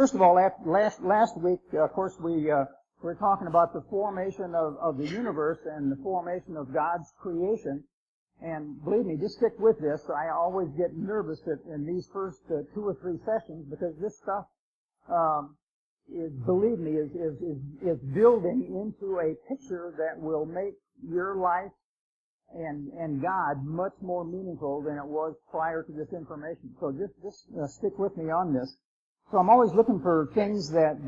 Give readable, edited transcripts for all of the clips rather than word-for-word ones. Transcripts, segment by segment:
first of all, last week, of course, we were talking about the formation of the universe and the formation of God's creation. And believe me, just stick with this. I always get nervous in these first 2 or 3 sessions because this stuff is building into a picture that will make your life and God much more meaningful than it was prior to this information. So just stick with me on this. So I'm always looking for things that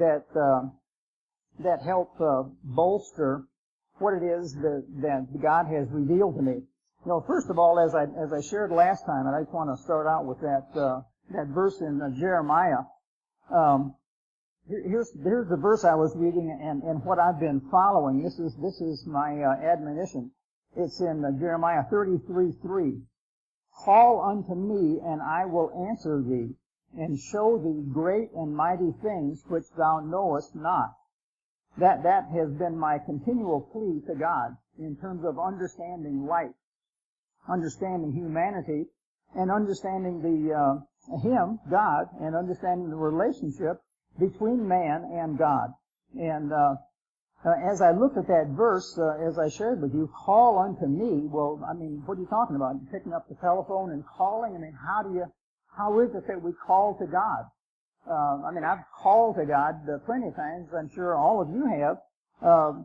help bolster what it is that God has revealed to me. You know, first of all, as I shared last time, and I just want to start out with that verse in Jeremiah. Here's the verse I was reading and what I've been following. This is my admonition. It's in Jeremiah 33:3. Call unto me, and I will answer thee, and show thee great and mighty things which thou knowest not. That has been my continual plea to God in terms of understanding life, understanding humanity, and understanding Him, God, and understanding the relationship between man and God. And as I looked at that verse, as I shared with you, call unto me. Well, I mean, what are you talking about? Picking up the telephone and calling? I mean, how is it that we call to God? I mean, I've called to God plenty of times. I'm sure all of you have.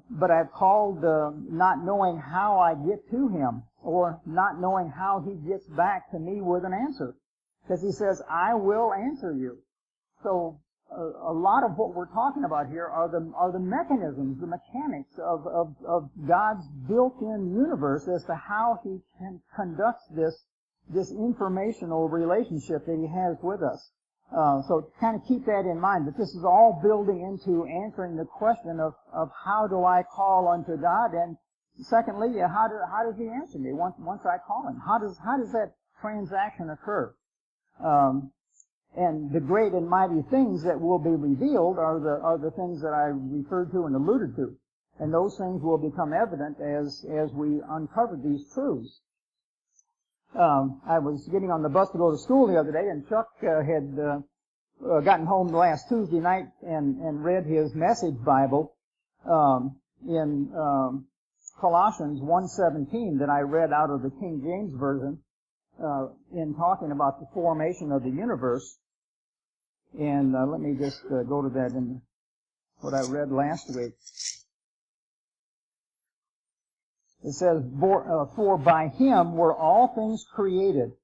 But I've called not knowing how I get to Him, or not knowing how He gets back to me with an answer. Because He says, I will answer you. So a lot of what we're talking about here are the mechanisms, the mechanics of God's built-in universe as to how He conducts this informational relationship that He has with us. So kind of keep that in mind, that this is all building into answering the question of how do I call unto God, and secondly, how does He answer me once I call Him? How does that transaction occur? And the great and mighty things that will be revealed are the things that I referred to and alluded to. And those things will become evident as we uncover these truths. I was getting on the bus to go to school the other day, and Chuck had gotten home last Tuesday night and read his Message Bible in Colossians 1:17 that I read out of the King James Version in talking about the formation of the universe. And let me just go to that in what I read last week. It says, for by Him were all things created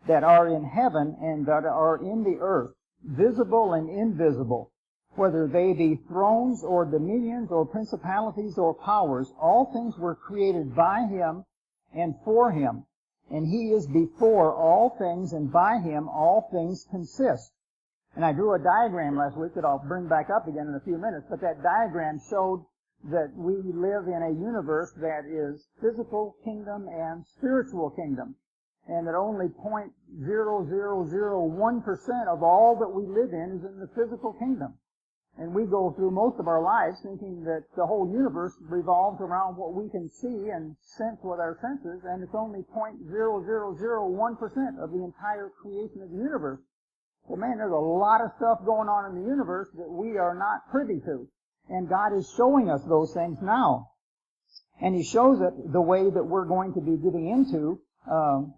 that are in heaven and that are in the earth, visible and invisible, whether they be thrones or dominions or principalities or powers. All things were created by Him and for Him. And He is before all things, and by Him all things consist. And I drew a diagram last week that I'll bring back up again in a few minutes, but that diagram showed that we live in a universe that is physical kingdom and spiritual kingdom, and that only 0.0001% of all that we live in is in the physical kingdom. And we go through most of our lives thinking that the whole universe revolves around what we can see and sense with our senses, and it's only 0.0001% of the entire creation of the universe. Well, man, there's a lot of stuff going on in the universe that we are not privy to. And God is showing us those things now. And He shows it the way that we're going to be getting into.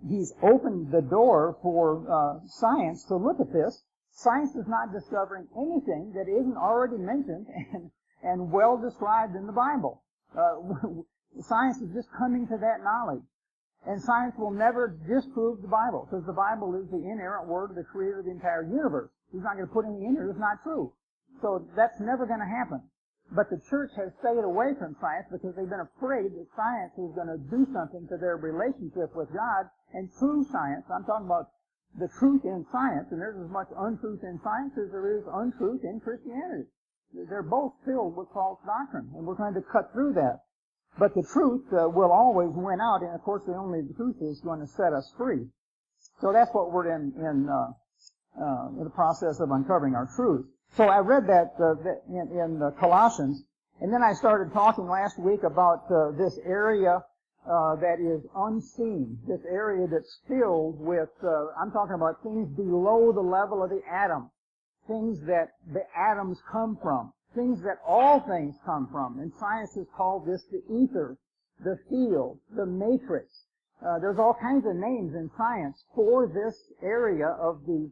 He's opened the door for science to look at this. Science is not discovering anything that isn't already mentioned and well described in the Bible. Science is just coming to that knowledge. And science will never disprove the Bible, because the Bible is the inerrant word of the Creator of the entire universe. He's not going to put anything in here that's not true. So that's never going to happen. But the church has stayed away from science because they've been afraid that science is going to do something to their relationship with God. And true science, I'm talking about the truth in science, and there's as much untruth in science as there is untruth in Christianity. They're both filled with false doctrine, and we're trying to cut through that. But the truth will always win out, and of course the truth is going to set us free. So that's what we're in the process of uncovering our truth. So I read that in Colossians, and then I started talking last week about this area that is unseen, this area that's filled with, I'm talking about things below the level of the atom. things that the atoms come from, things that all things come from. And science has called this the ether, the field, the matrix. There's all kinds of names in science for this area of the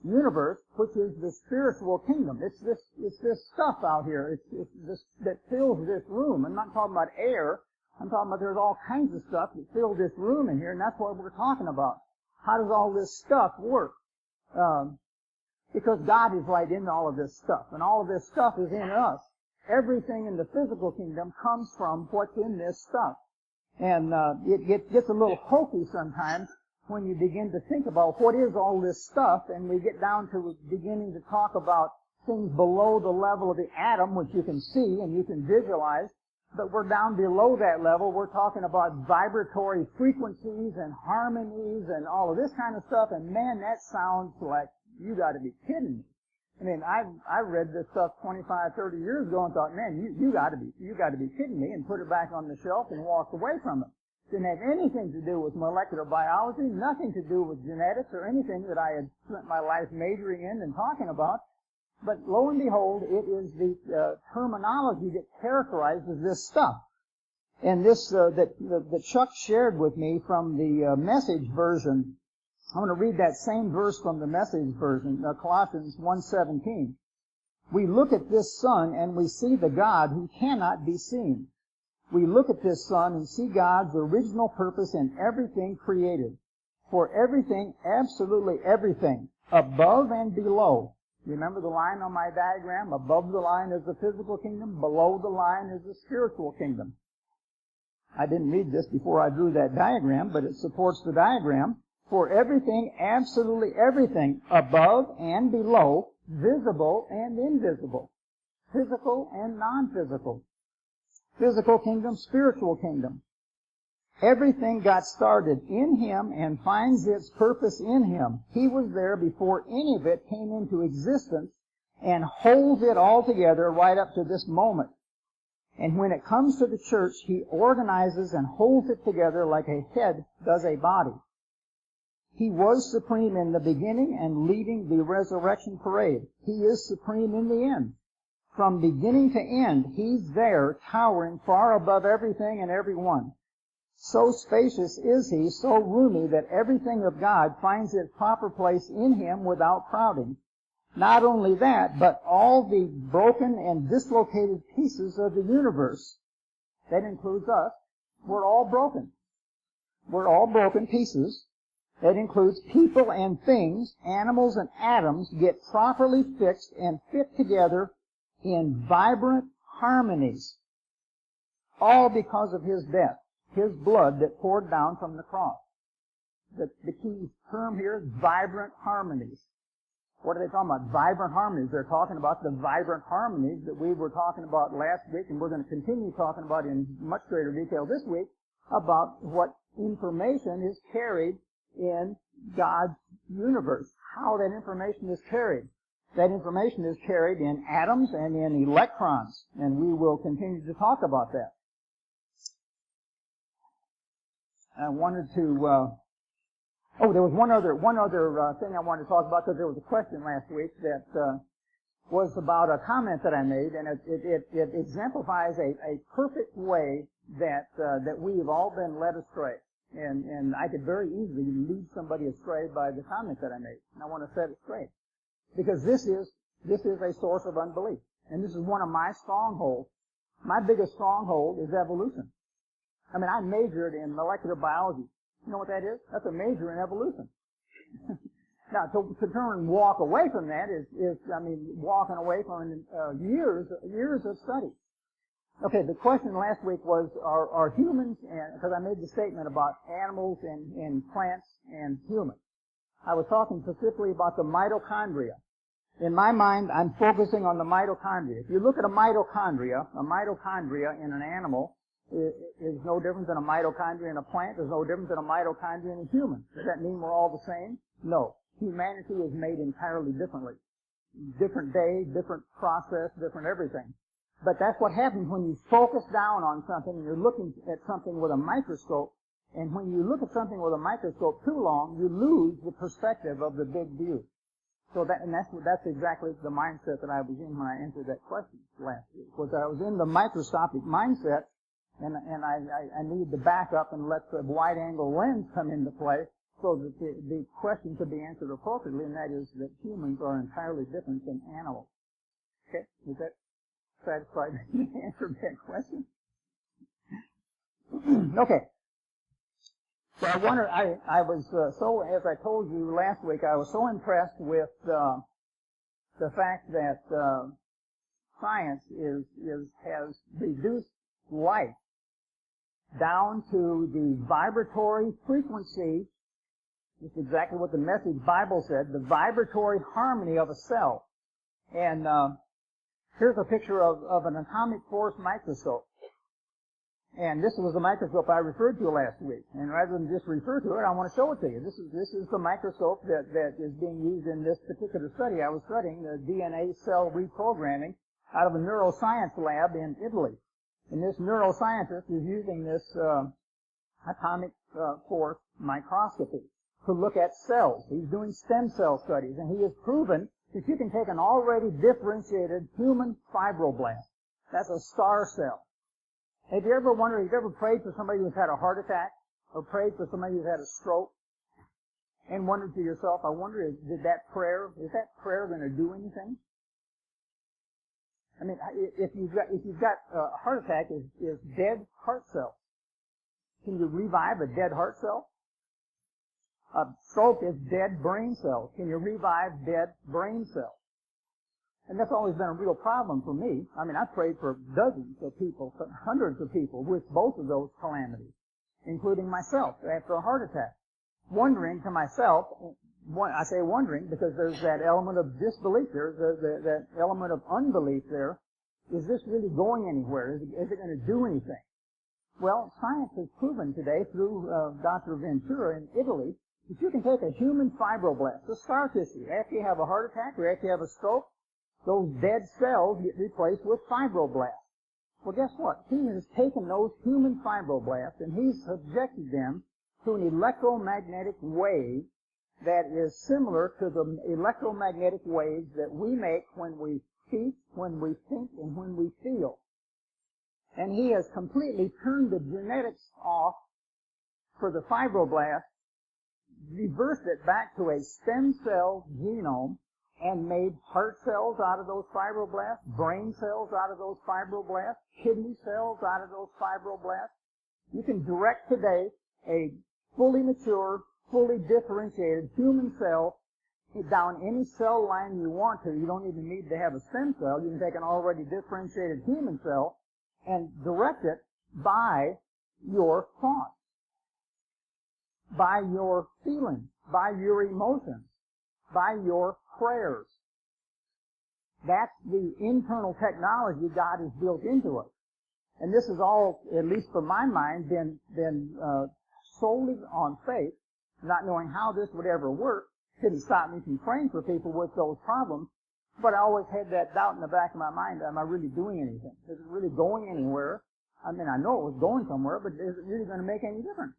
universe, which is the spiritual kingdom. It's this stuff out here. It's this that fills this room. I'm not talking about air. I'm talking about there's all kinds of stuff that fills this room in here, and that's what we're talking about. How does all this stuff work? Because God is right in all of this stuff, and all of this stuff is in us. Everything in the physical kingdom comes from what's in this stuff. And it gets a little hokey sometimes when you begin to think about what is all this stuff, and we get down to beginning to talk about things below the level of the atom, which you can see and you can visualize, but we're down below that level. We're talking about vibratory frequencies and harmonies and all of this kind of stuff, and man, that sounds like, you got to be kidding me. I mean, I read this stuff 25, 30 years ago and thought, man, you got to be kidding me, and put it back on the shelf and walked away from it. Didn't have anything to do with molecular biology, nothing to do with genetics or anything that I had spent my life majoring in and talking about. But lo and behold, it is the terminology that characterizes this stuff. And this that Chuck shared with me from the Message version. I'm going to read that same verse from the Message version, Colossians 1:17. We look at this sun and we see the God who cannot be seen. We look at this sun and see God's original purpose in everything created. For everything, absolutely everything, above and below. Remember the line on my diagram? Above the line is the physical kingdom, below the line is the spiritual kingdom. I didn't read this before I drew that diagram, but it supports the diagram. For everything, absolutely everything, above and below, visible and invisible, physical and non-physical, physical kingdom, spiritual kingdom. Everything got started in Him and finds its purpose in Him. He was there before any of it came into existence and holds it all together right up to this moment. And when it comes to the church, He organizes and holds it together like a head does a body. He was supreme in the beginning and leading the resurrection parade. He is supreme in the end. From beginning to end, He's there, towering far above everything and everyone. So spacious is He, so roomy, that everything of God finds its proper place in Him without crowding. Not only that, but all the broken and dislocated pieces of the universe, that includes us, we're all broken. We're all broken pieces. That includes people and things, animals and atoms, get properly fixed and fit together in vibrant harmonies. All because of His death, His blood that poured down from the cross. The key term here is vibrant harmonies. What are they talking about? Vibrant harmonies. They're talking about the vibrant harmonies that we were talking about last week, and we're going to continue talking about in much greater detail this week, about what information is carried in God's universe, how that information is carried. That information is carried in atoms and in electrons, and we will continue to talk about that. I wanted to, there was one other thing I wanted to talk about, because there was a question last week that was about a comment that I made, and it exemplifies a perfect way that we've all been led astray. And I could very easily lead somebody astray by the comment that I made. And I want to set it straight. Because this is a source of unbelief. And this is one of my strongholds. My biggest stronghold is evolution. I mean, I majored in molecular biology. You know what that is? That's a major in evolution. Now, to turn and walk away from that is walking away from years of study. Okay, the question last week was, are humans, because I made the statement about animals and plants and humans. I was talking specifically about the mitochondria. In my mind, I'm focusing on the mitochondria. If you look at a mitochondria in an animal is no different than a mitochondria in a plant. There's no different than a mitochondria in a human. Does that mean we're all the same? No. Humanity is made entirely differently. Different day, different process, different everything. But that's what happens when you focus down on something and you're looking at something with a microscope. And when you look at something with a microscope too long, you lose the perspective of the big view. So that's exactly the mindset that I was in when I answered that question last week. Was that I was in the microscopic mindset, and I needed to back up and let the wide angle lens come into play so that the question could be answered appropriately, and that is that humans are entirely different than animals. Okay, is that satisfied me to answer that question? Okay. So I wonder, I was so, as I told you last week, I was so impressed with the fact that science has reduced life down to the vibratory frequency. This is exactly what the Message Bible said, the vibratory harmony of a cell. And here's a picture of an atomic force microscope. And this was the microscope I referred to last week. And rather than just refer to it, I want to show it to you. This is the microscope that is being used in this particular study. I was studying the DNA cell reprogramming out of a neuroscience lab in Italy. And this neuroscientist is using this atomic force microscopy to look at cells. He's doing stem cell studies, and he has proven that you can take an already differentiated human fibroblast. That's a star cell. Have you ever wondered, have you ever prayed for somebody who's had a heart attack, or prayed for somebody who's had a stroke, and wondered to yourself, I wonder, is that prayer going to do anything? I mean, if you've got a heart attack, is dead heart cells. Can you revive a dead heart cell? A stroke is dead brain cells. Can you revive dead brain cells? And that's always been a real problem for me. I mean, I've prayed for dozens of people, hundreds of people with both of those calamities, including myself after a heart attack. Wondering to myself, I say wondering because there's that element of disbelief there, that element of unbelief there. Is this really going anywhere? Is it going to do anything? Well, science has proven today through Dr. Ventura in Italy that you can take a human fibroblast, the scar tissue, after you have a heart attack or after you have a stroke, those dead cells get replaced with fibroblasts. Well, guess what? He has taken those human fibroblasts and he's subjected them to an electromagnetic wave that is similar to the electromagnetic waves that we make when we speak, when we think, and when we feel. And he has completely turned the genetics off for the fibroblast, reversed it back to a stem cell genome, and made heart cells out of those fibroblasts, brain cells out of those fibroblasts, kidney cells out of those fibroblasts. You can direct today a fully mature, fully differentiated human cell down any cell line you want to. You don't even need to have a stem cell. You can take an already differentiated human cell and direct it by your thoughts, by your feelings, by your emotions, by your prayers. That's the internal technology God has built into us. And this is all, at least for my mind, been solely on faith, not knowing how this would ever work. Didn't stop me from praying for people with those problems, but I always had that doubt in the back of my mind, am I really doing anything? Is it really going anywhere? I mean, I know it was going somewhere, but is it really going to make any difference?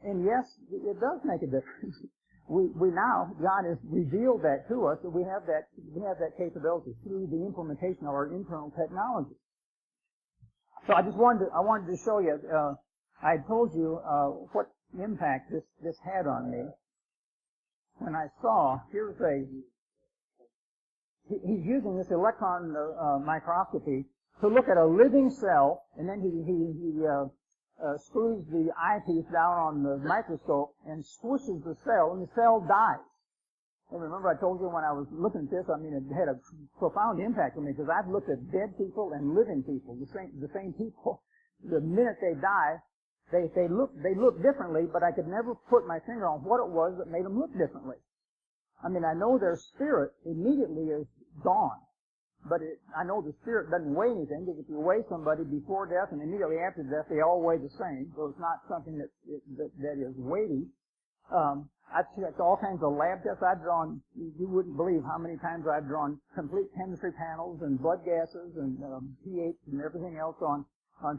And yes, it does make a difference. We now, God has revealed that to us, that we have that capability through the implementation of our internal technology. So I wanted to show you, I told you, what impact this had on me. When I saw, he's using this electron microscopy to look at a living cell, and then he screws the eyepiece down on the microscope and squishes the cell, and the cell dies. And remember I told you when I was looking at this, I mean, it had a profound impact on me because I've looked at dead people and living people, the same people. The minute they die, they look differently, but I could never put my finger on what it was that made them look differently. I mean, I know their spirit immediately is gone. But I know the spirit doesn't weigh anything, because if you weigh somebody before death and immediately after death, they all weigh the same. So it's not something that is weighty. I've checked all kinds of lab tests. I've drawn, you wouldn't believe how many times I've drawn complete chemistry panels and blood gases and pH and everything else on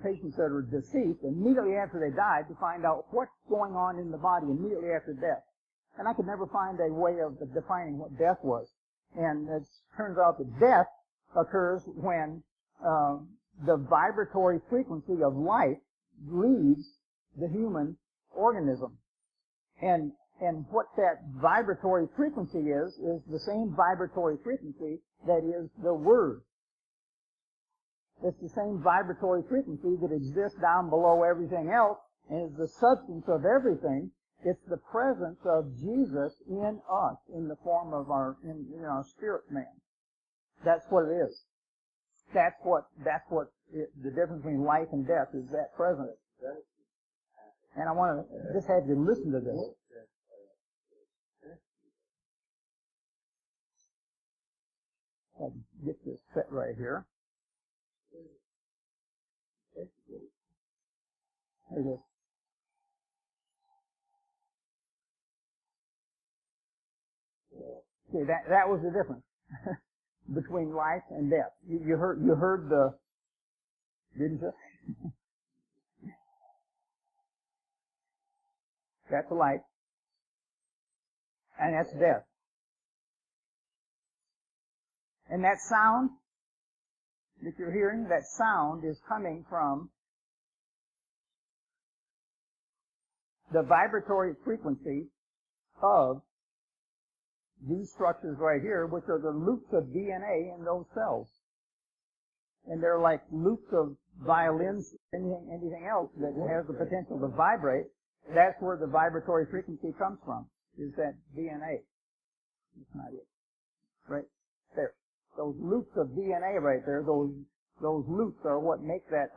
patients that are deceased immediately after they died to find out what's going on in the body immediately after death. And I could never find a way of defining what death was. And it turns out that death occurs when the vibratory frequency of life leaves the human organism. And what that vibratory frequency is the same vibratory frequency that is the Word. It's the same vibratory frequency that exists down below everything else and is the substance of everything. It's the presence of Jesus in us in the form of in our spirit man. That's what it is. That's what the difference between life and death is, that presence. And I want to just have you listen to this. I'll get this set right here. There it is. See, that was the difference between life and death. You heard the, didn't you? That's life, and that's death. And that sound that you're hearing, that sound is coming from the vibratory frequency of these structures right here, which are the loops of DNA in those cells. And they're like loops of violins, anything else that has the potential to vibrate. That's where the vibratory frequency comes from, is that DNA. That's not it. Right there. Those loops of DNA right there, those loops are what make that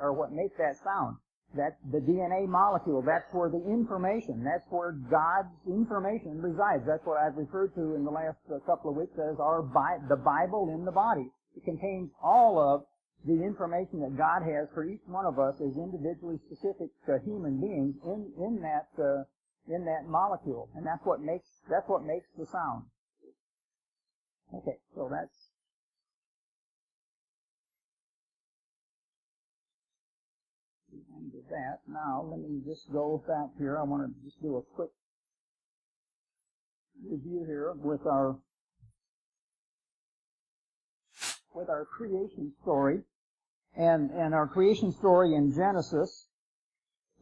sound. That's the DNA molecule. That's where the information, that's where God's information resides. That's what I've referred to in the last couple of weeks as the Bible in the body. It contains all of the information that God has for each one of us as individually specific human beings in that molecule, and that's what makes the sound. Okay, so that's. Into that. Now, let me just go back here. I want to just do a quick review here with our creation story, and our creation story in Genesis.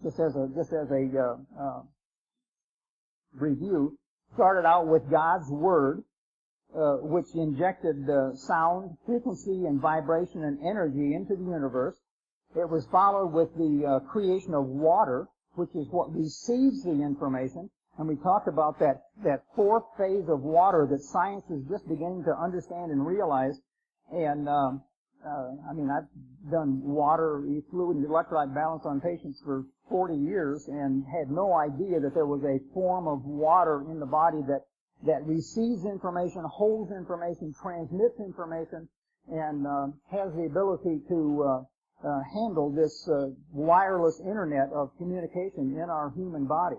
Just as a review, started out with God's Word, which injected sound, frequency, and vibration and energy into the universe. It was followed with the creation of water, which is what receives the information. And we talked about that fourth phase of water that science is just beginning to understand and realize. And I've done water, fluid, and electrolyte balance on patients for 40 years and had no idea that there was a form of water in the body that receives information, holds information, transmits information, and has the ability to handle this wireless internet of communication in our human body.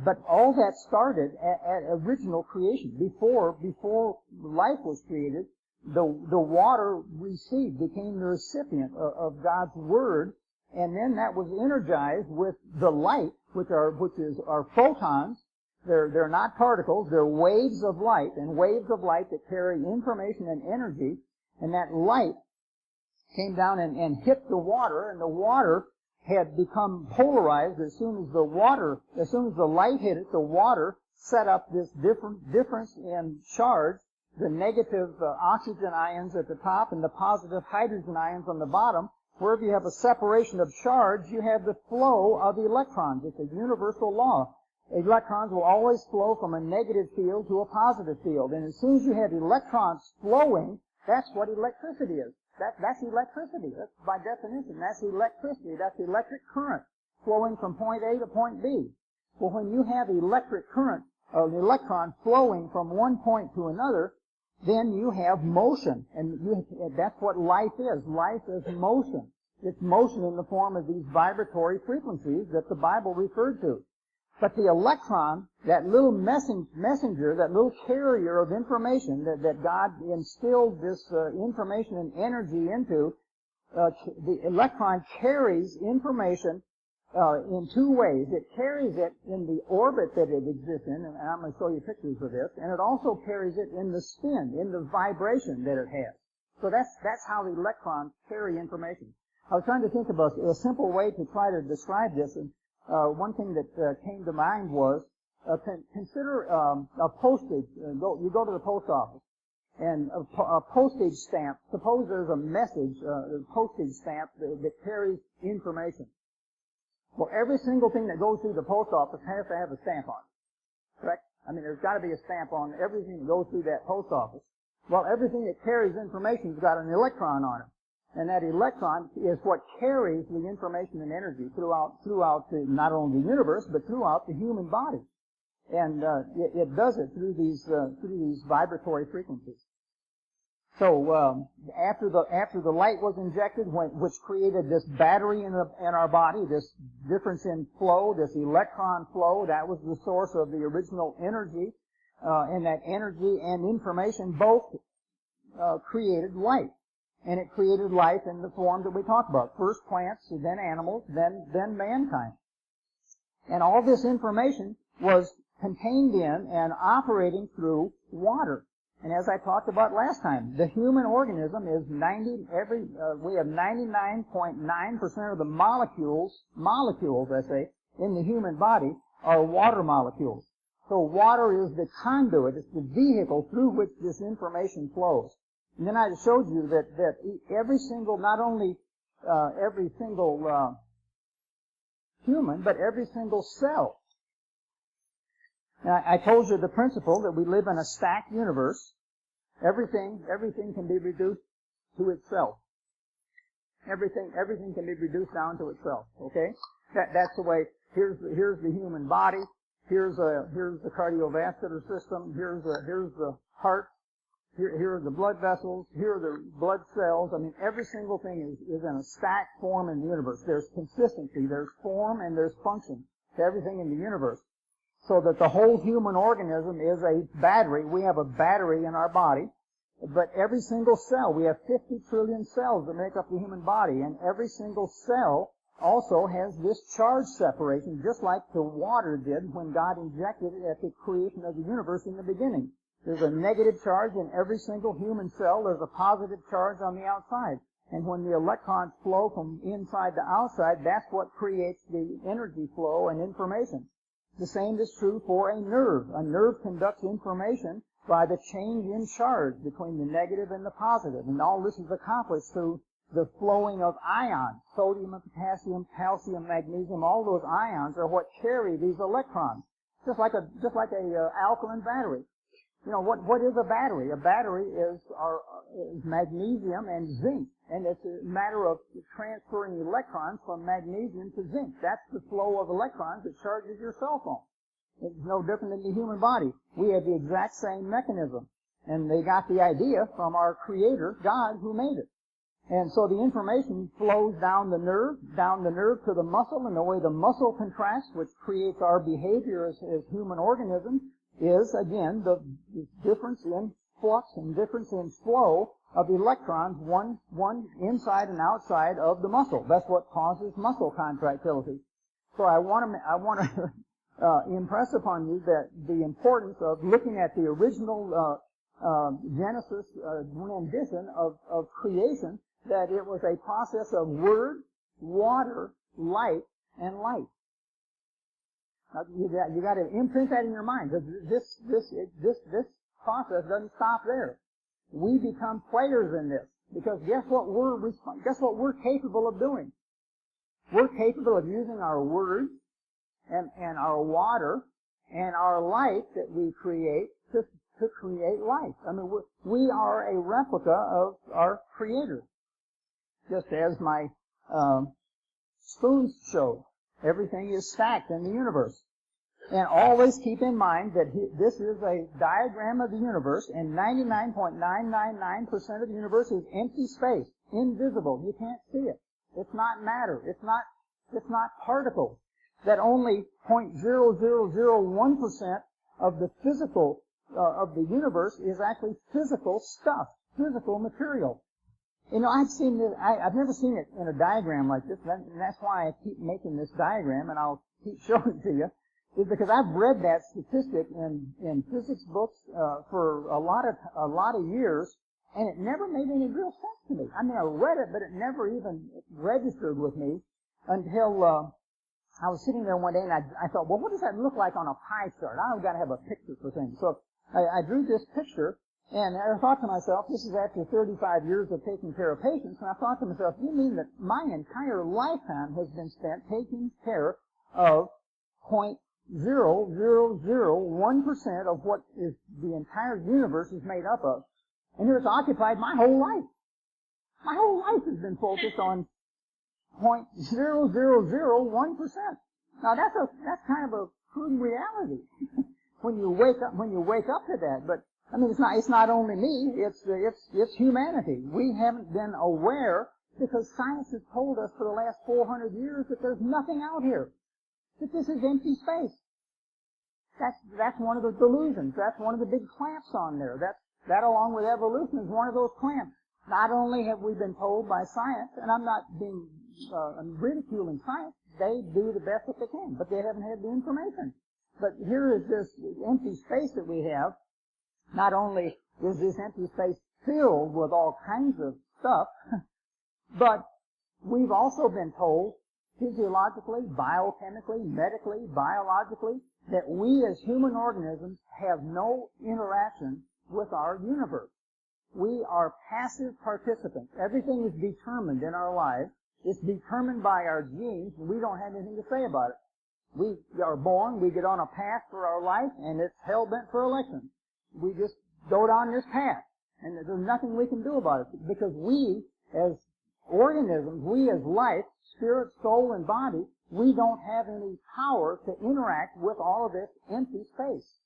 But all that started at original creation. Before life was created, the water received, became the recipient of God's Word, and then that was energized with the light, which is our photons. They're not particles, they're waves of light, and waves of light that carry information and energy, and that light came down and hit the water, and the water had become polarized as soon as the light hit it. The water set up this difference in charge, the negative oxygen ions at the top and the positive hydrogen ions on the bottom. Wherever you have a separation of charge, you have the flow of electrons. It's a universal law. Electrons will always flow from a negative field to a positive field, and as soon as you have electrons flowing, that's what electricity is. That's electricity. That's by definition. That's electricity. That's electric current flowing from point A to point B. Well, when you have electric current, an electron flowing from one point to another, then you have motion. And that's what life is. Life is motion. It's motion in the form of these vibratory frequencies that the Bible referred to. But the electron, that little messenger, that little carrier of information that God instilled this information and energy into, the electron carries information in two ways. It carries it in the orbit that it exists in, and I'm going to show you pictures of this, and it also carries it in the spin, in the vibration that it has. So that's how the electrons carry information. I was trying to think of a simple way to try to describe this, and one thing that came to mind was, consider a postage. You go to the post office, and a postage stamp. Suppose there's a message, a postage stamp that carries information. Well, every single thing that goes through the post office has to have a stamp on it, correct? I mean, there's got to be a stamp on everything that goes through that post office. Well, everything that carries information has got an electron on it. And that electron is what carries the information and energy throughout not only the universe, but throughout the human body. And it does it through these vibratory frequencies. So after the light was injected, which created this battery in our body, this difference in flow, this electron flow, that was the source of the original energy, and that energy and information both created life. And it created life in the form that we talked about. First plants, then animals, then mankind. And all this information was contained in and operating through water. And as I talked about last time, the human organism is we have 99.9% of the molecules I say, in the human body are water molecules. So water is the conduit, it's the vehicle through which this information flows. And then I showed you that every single, not only every single human, but every single cell. Now, I told you the principle that we live in a stacked universe. Everything can be reduced to itself. Everything can be reduced down to itself. Okay, that's the way. Here's the human body. Here's the cardiovascular system. Here's the heart. Here are the blood vessels. Here are the blood cells. I mean, every single thing is in a stacked form in the universe. There's consistency, there's form, and there's function to everything in the universe. So that the whole human organism is a battery. We have a battery in our body. But every single cell, we have 50 trillion cells that make up the human body. And every single cell also has this charge separation, just like the water did when God injected it at the creation of the universe in the beginning. There's a negative charge in every single human cell. There's a positive charge on the outside. And when the electrons flow from inside to outside, that's what creates the energy flow and information. The same is true for a nerve. A nerve conducts information by the change in charge between the negative and the positive. And all this is accomplished through the flowing of ions. Sodium and potassium, calcium, magnesium, all those ions are what carry these electrons. Just like a alkaline battery. You know, what is a battery? A battery is magnesium and zinc, and it's a matter of transferring electrons from magnesium to zinc. That's the flow of electrons that charges your cell phone. It's no different than the human body. We have the exact same mechanism, and they got the idea from our Creator, God, who made it. And so the information flows down the nerve to the muscle, and the way the muscle contracts, which creates our behavior as human organisms, is, again, the difference in flux and difference in flow of electrons, one inside and outside of the muscle. That's what causes muscle contractility. So I want to impress upon you that the importance of looking at the original Genesis rendition of creation, that it was a process of word, water, light, and light. You got to imprint that in your mind. This process doesn't stop there. We become players in this, because guess what we're capable of doing? We're capable of using our words and our water and our light that we create to create life. I mean, we are a replica of our Creator, just as my spoons showed. Everything is stacked in the universe. And always keep in mind that this is a diagram of the universe, and 99.999% of the universe is empty space, invisible. You can't see it. It's not matter. It's not particles. That only 0.0001% of the physical of the universe is actually physical stuff, physical material. You know, I've seen this, I've never seen it in a diagram like this, and that's why I keep making this diagram, and I'll keep showing it to you, is because I've read that statistic in physics books for a lot of years, and it never made any real sense to me. I mean, I read it, but it never even registered with me until I was sitting there one day, and I thought, well, what does that look like on a pie chart? I've got to have a picture for things. So I drew this picture, and I thought to myself, this is after 35 years of taking care of patients, and I thought to myself, you mean that my entire lifetime has been spent taking care of 0.0001% of what is the entire universe is made up of. And here it's occupied my whole life. My whole life has been focused on 0.0001%. Now that's kind of a crude reality when you wake up to that. But I mean, it's not only me, it's humanity. We haven't been aware because science has told us for the last 400 years that there's nothing out here. That this is empty space. That's one of the delusions. That's one of the big clamps on there. That along with evolution is one of those clamps. Not only have we been told by science, and I'm not being ridiculing science, they do the best that they can, but they haven't had the information. But here is this empty space that we have. Not only is this empty space filled with all kinds of stuff, but we've also been told physiologically, biochemically, medically, biologically, that we as human organisms have no interaction with our universe. We are passive participants. Everything is determined in our lives. It's determined by our genes, and we don't have anything to say about it. We are born, we get on a path for our life, and it's hell-bent for election. We just go down this path, and there's nothing we can do about it, because we, as organisms, we as life, spirit, soul, and body, we don't have any power to interact with all of this empty space.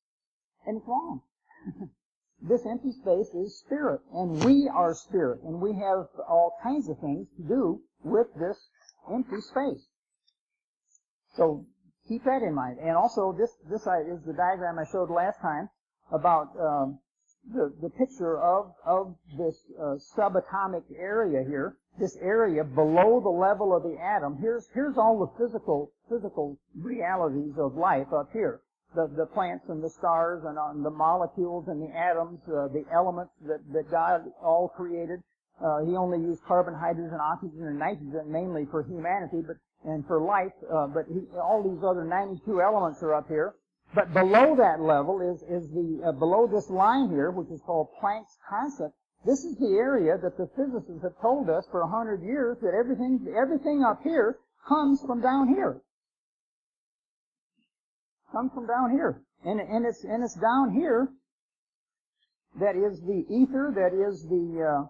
And it's wrong. This empty space is spirit, and we are spirit, and we have all kinds of things to do with this empty space. So keep that in mind. And also, this is the diagram I showed last time about the picture of this subatomic area here. This area below the level of the atom. Here's all the physical realities of life up here. The plants and the stars and the molecules and the atoms, the elements that God all created. He only used carbon, hydrogen, oxygen, and nitrogen mainly for humanity, and for life. But all these other 92 elements are up here. But below that level is below this line here, which is called Planck's constant. This is the area that the physicists have told us for 100 years that everything up here comes from down here. Comes from down here. And it's down here that is the ether, that is the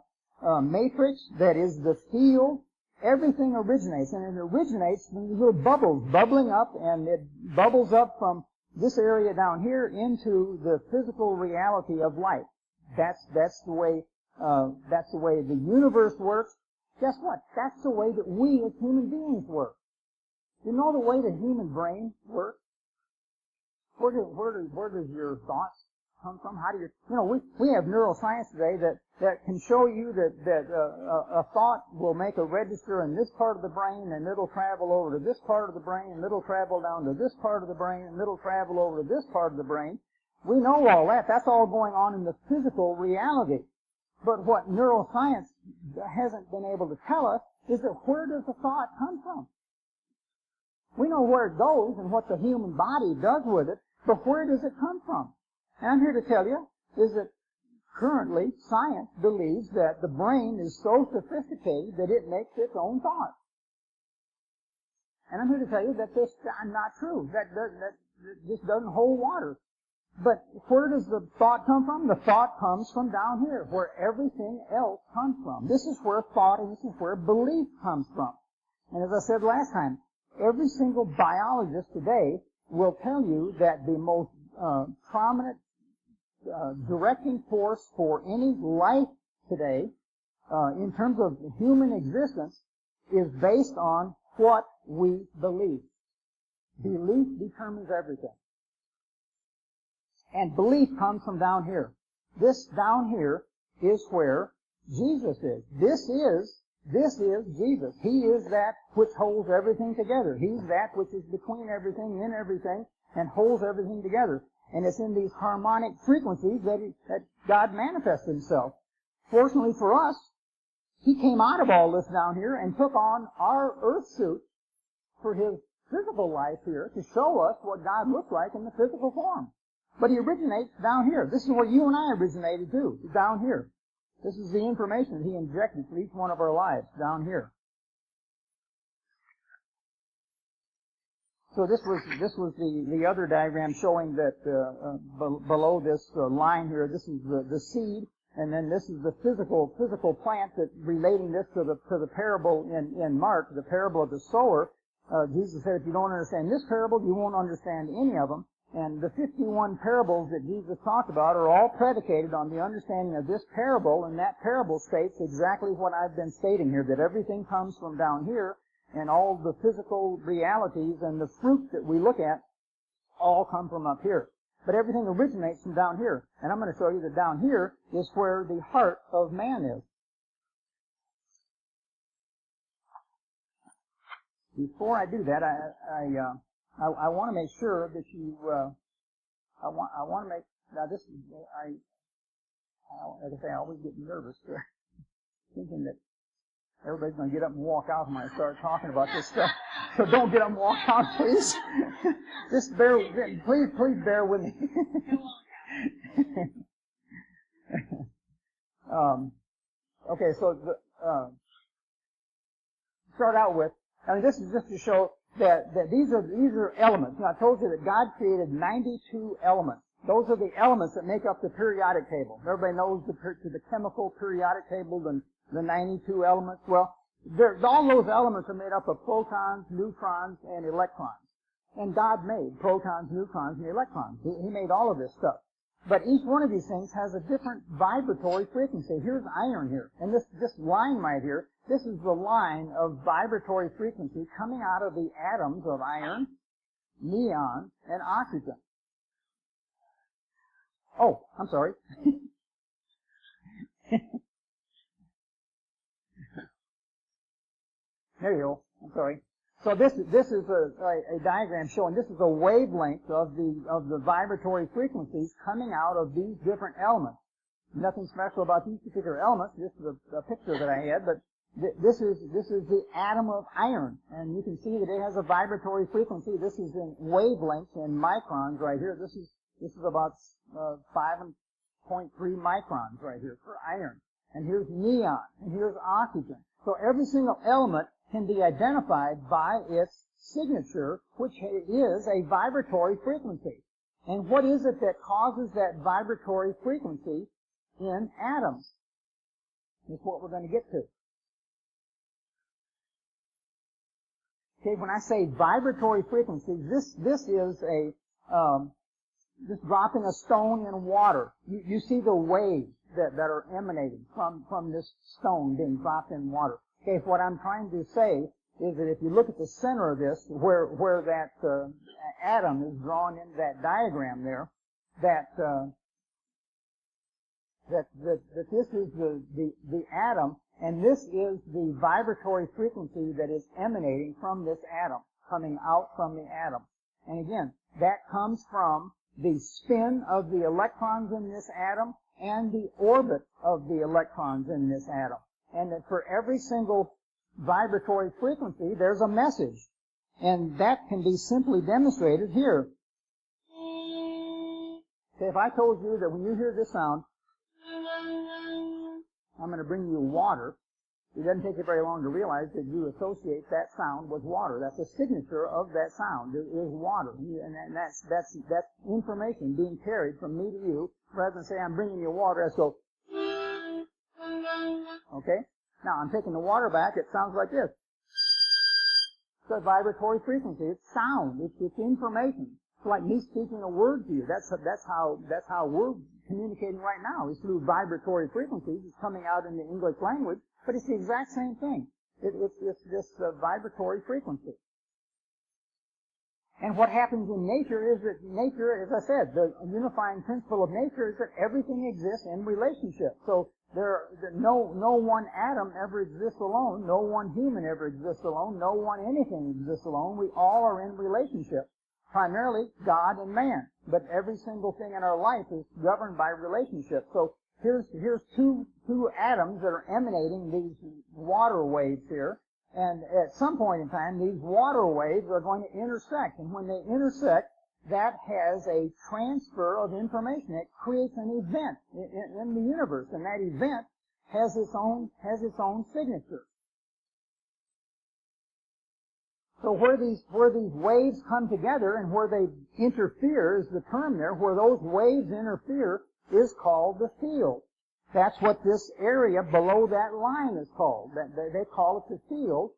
matrix, that is the field. Everything originates, and it originates from little bubbles bubbling up, and it bubbles up from this area down here into the physical reality of life. That's the way the universe works. Guess what? That's the way that we as human beings work. You know the way the human brain works? Where does your thoughts come from? How do we have neuroscience today that can show you that a thought will make a register in this part of the brain, and it'll travel over to this part of the brain, and it'll travel down to this part of the brain, and it'll travel over to this part of the brain. We know all that. That's all going on in the physical reality. But what neuroscience hasn't been able to tell us is that where does the thought come from? We know where it goes and what the human body does with it, but where does it come from? And I'm here to tell you is that currently science believes that the brain is so sophisticated that it makes its own thoughts. And I'm here to tell you that this is not true. That just doesn't hold water. But where does the thought come from? The thought comes from down here, where everything else comes from. This is where thought and this is where belief comes from. And as I said last time, every single biologist today will tell you that the most prominent directing force for any life today, in terms of human existence, is based on what we believe. Belief determines everything. And belief comes from down here. This down here is where Jesus is. This is Jesus. He is that which holds everything together. He's that which is between everything, in everything, and holds everything together. And it's in these harmonic frequencies that God manifests Himself. Fortunately for us, He came out of all this down here and took on our earth suit for His physical life here to show us what God looks like in the physical form. But He originates down here. This is where you and I originated too, down here. This is the information that He injected for each one of our lives down here. So this was the other diagram showing that below this line here, this is the seed, and then this is the physical plant that relating this to the parable in Mark, the parable of the sower. Jesus said, if you don't understand this parable, you won't understand any of them. And the 51 parables that Jesus talked about are all predicated on the understanding of this parable, and that parable states exactly what I've been stating here, that everything comes from down here, and all the physical realities and the fruit that we look at all come from up here. But everything originates from down here. And I'm going to show you that down here is where the heart of man is. Before I do that, I want to make sure that you, I want to make, now this is, like I say, I always get nervous thinking that everybody's going to get up and walk out when I start talking about this stuff. So don't get up and walk out, please. Just please bear with me. Okay, so start out with, I mean, this is just to show that these are elements. Now, I told you that God created 92 elements. Those are the elements that make up the periodic table. Everybody knows the chemical periodic table, the 92 elements. Well, all those elements are made up of protons, neutrons, and electrons. And God made protons, neutrons, and electrons. He made all of this stuff. But each one of these things has a different vibratory frequency. Here's iron here. And this line right here, this is the line of vibratory frequency coming out of the atoms of iron, neon, and oxygen. Oh, I'm sorry. There you go. I'm sorry. So this is a diagram showing this is a wavelength of the vibratory frequencies coming out of these different elements. Nothing special about these particular elements. This is a picture that I had, but this is the atom of iron, and you can see that it has a vibratory frequency. This is in wavelengths in microns right here. This is about 5.3 microns right here for iron. And here's neon, and here's oxygen. So every single element can be identified by its signature, which is a vibratory frequency. And what is it that causes that vibratory frequency in atoms? Is what we're going to get to. Okay, when I say vibratory frequency, this is just dropping a stone in water. You see the waves that are emanating from this stone being dropped in water. Okay, what I'm trying to say is that if you look at the center of this, where that atom is drawn in that diagram there, that this is the atom, and this is the vibratory frequency that is emanating from this atom, coming out from the atom. And again, that comes from the spin of the electrons in this atom and the orbit of the electrons in this atom. And that for every single vibratory frequency, there's a message. And that can be simply demonstrated here. Okay, if I told you that when you hear this sound, I'm going to bring you water, it doesn't take you very long to realize that you associate that sound with water. That's a signature of that sound. It is water. And that's information being carried from me to you. Rather than say, I'm bringing you water, I go, okay? Now, I'm taking the water back. It sounds like this. It's a vibratory frequency. It's sound. It's information. It's like me speaking a word to you. That's how we're communicating right now, is through vibratory frequencies. It's coming out in the English language, but it's the exact same thing. It's this vibratory frequency. And what happens in nature is that nature, as I said, the unifying principle of nature is that everything exists in relationship. So No one atom ever exists alone. No one human ever exists alone. No one anything exists alone. We all are in relationship. Primarily God and man. But every single thing in our life is governed by relationship. So here's two atoms that are emanating these water waves here. And at some point in time, these water waves are going to intersect. And when they intersect, that has a transfer of information. It creates an event in the universe, and that event has its own signature. So where these waves come together and where they interfere is the term there. Where those waves interfere is called the field. That's what this area below that line is called. They call it the field.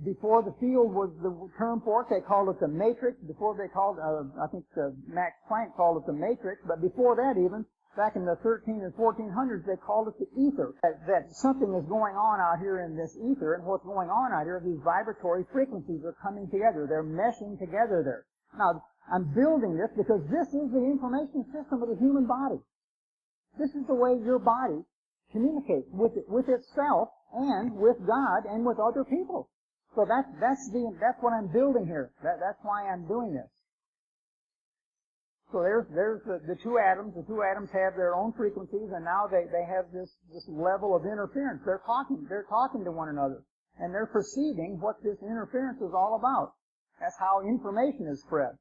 Before the field was the term for it, they called it the matrix. Before they called, I think Max Planck called it the matrix. But before that even, back in the 13 and 1400s, they called it the ether. That something is going on out here in this ether, and what's going on out here, these vibratory frequencies are coming together. They're meshing together there. Now, I'm building this because this is the information system of the human body. This is the way your body communicates with itself and with God and with other people. So that's what I'm building here. That's why I'm doing this. So there's the two atoms. The two atoms have their own frequencies, and now they have this level of interference. They're talking to one another, and they're perceiving what this interference is all about. That's how information is spread.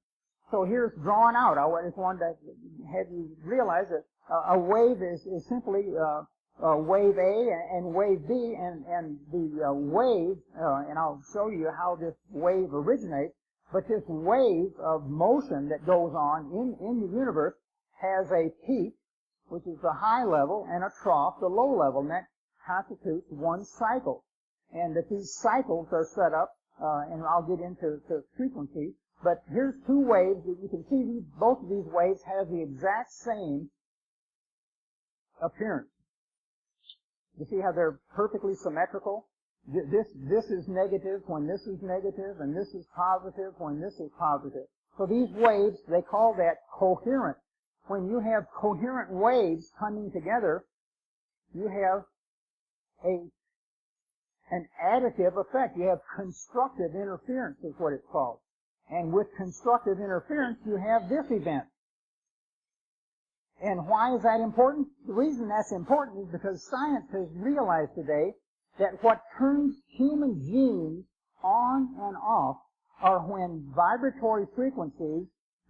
So here's drawn out. I just wanted to have you realize that a wave is simply wave A and wave B, and the wave, and I'll show you how this wave originates, but this wave of motion that goes on in the universe has a peak, which is the high level, and a trough, the low level, and that constitutes one cycle. And that these cycles are set up, and I'll get into frequency, but here's two waves that you can see. Both of these waves have the exact same appearance. You see how they're perfectly symmetrical? This is negative when this is negative, and this is positive when this is positive. So these waves, they call that coherent. When you have coherent waves coming together, you have an additive effect. You have constructive interference is what it's called. And with constructive interference, you have this event. And why is that important? The reason that's important is because science has realized today that what turns human genes on and off are when vibratory frequencies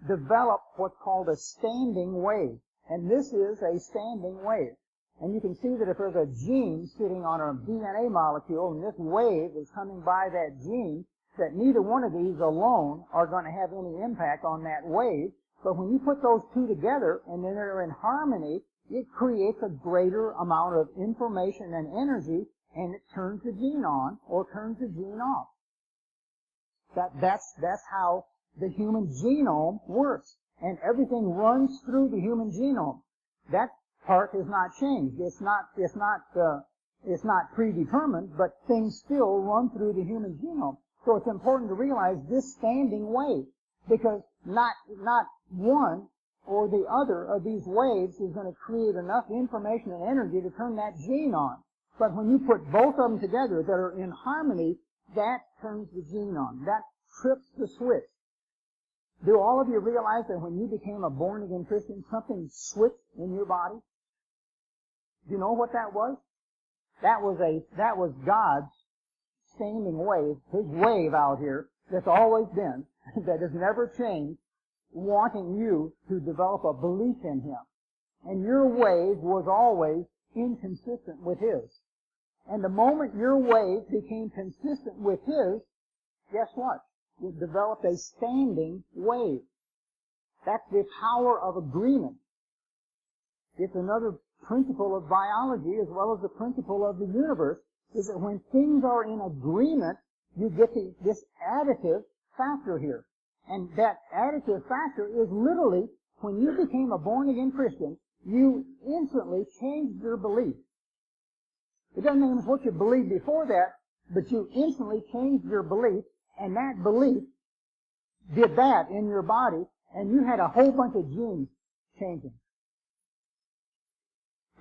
develop what's called a standing wave. And this is a standing wave. And you can see that if there's a gene sitting on a DNA molecule and this wave is coming by that gene, that neither one of these alone are going to have any impact on that wave. But when you put those two together and then they're in harmony, it creates a greater amount of information and energy, and it turns the gene on or turns the gene off. That's how the human genome works. And everything runs through the human genome. That part has not changed. It's not predetermined, but things still run through the human genome. So it's important to realize this standing wave, because not one or the other of these waves is going to create enough information and energy to turn that gene on. But when you put both of them together that are in harmony, that turns the gene on. That trips the switch. Do all of you realize that when you became a born-again Christian, something switched in your body? Do you know what that was? That was God's standing wave, His wave out here that's always been, that has never changed, wanting you to develop a belief in Him. And your wave was always inconsistent with His. And the moment your wave became consistent with His, guess what? It developed a standing wave. That's the power of agreement. It's another principle of biology as well as the principle of the universe, is that when things are in agreement, you get this additive factor here. And that additive factor is literally, when you became a born-again Christian, you instantly changed your belief. It doesn't mean what you believed before that, but you instantly changed your belief, and that belief did that in your body, and you had a whole bunch of genes changing.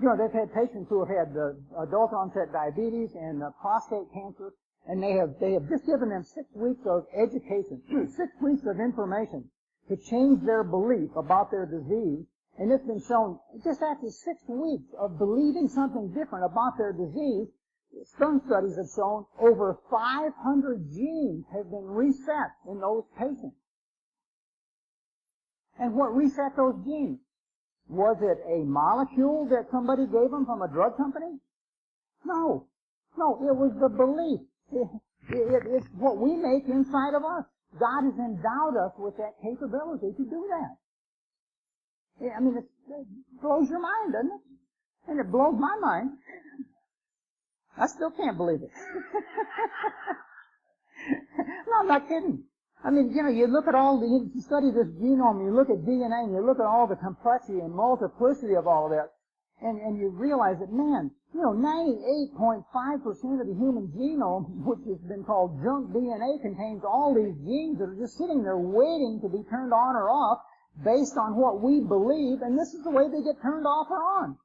You know, they've had patients who have had adult onset diabetes and prostate cancer, and they have just given them 6 weeks of education, 6 weeks of information to change their belief about their disease. And it's been shown just after 6 weeks of believing something different about their disease, some studies have shown over 500 genes have been reset in those patients. And what reset those genes? Was it a molecule that somebody gave them from a drug company? No. No, it was the belief. It's what we make inside of us. God has endowed us with that capability to do that. I mean, it blows your mind, doesn't it? And it blows my mind. I still can't believe it. No, I'm not kidding. I mean, you know, you look at you study this genome, you look at DNA, and you look at all the complexity and multiplicity of all of that, and you realize that, man, you know, 98.5% of the human genome, which has been called junk DNA, contains all these genes that are just sitting there waiting to be turned on or off based on what we believe, and this is the way they get turned off or on.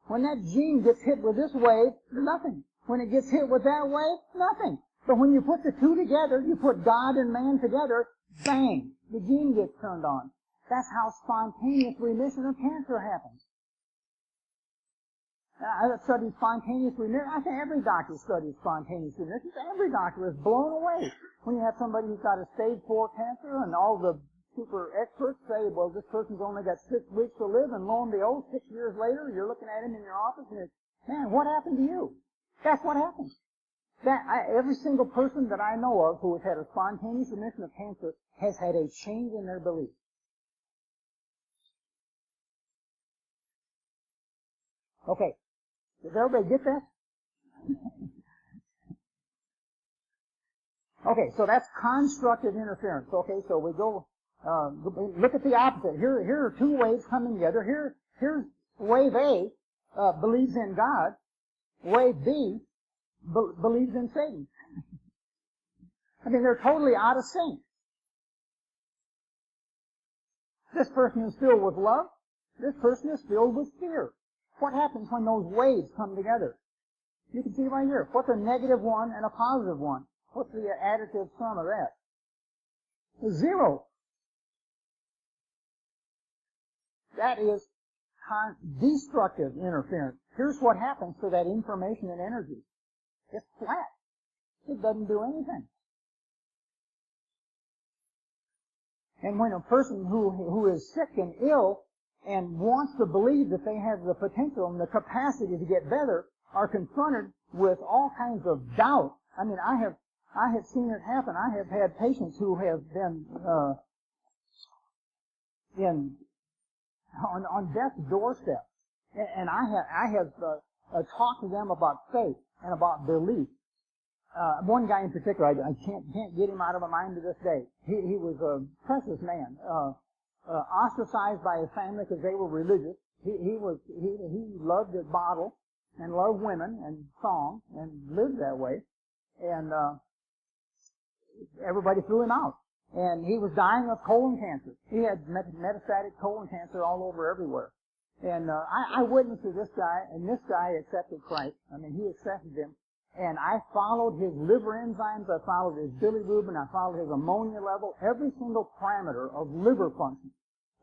When that gene gets hit with this wave, nothing. When it gets hit with that wave, nothing. But when you put the two together, you put God and man together, bang, the gene gets turned on. That's how spontaneous remission of cancer happens. I've studied spontaneous remission. I think every doctor studies spontaneous remission. Every doctor is blown away when you have somebody who's got a stage 4 cancer and all the super experts say, well, this person's only got 6 weeks to live, and lo and behold, 6 years later, you're looking at him in your office and it's, man, what happened to you? That's what happens. Every single person that I know of who has had a spontaneous remission of cancer has had a change in their belief. Okay. Does everybody get that? Okay, so that's constructive interference. Okay, so we go, look at the opposite. Here are two waves coming together. Here's wave A, believes in God. Wave B, believes in Satan. I mean, they're totally out of sync. This person is filled with love. This person is filled with fear. What happens when those waves come together? You can see right here. What's a negative one and a positive one? What's the additive sum of that? 0. That is destructive interference. Here's what happens to that information and energy. It's flat. It doesn't do anything. And when a person who is sick and ill and wants to believe that they have the potential and the capacity to get better are confronted with all kinds of doubt. I mean, I have seen it happen. I have had patients who have been on death's doorstep, and I have talked to them about faith and about belief. One guy in particular, I can't get him out of my mind to this day. He was a precious man, ostracized by his family because they were religious. He loved the bottle and loved women and song and lived that way, and everybody threw him out. And he was dying of colon cancer. He had metastatic colon cancer all over everywhere. And I witnessed to this guy, and this guy accepted Christ. I mean, he accepted him. And I followed his liver enzymes, I followed his bilirubin, I followed his ammonia level, every single parameter of liver function.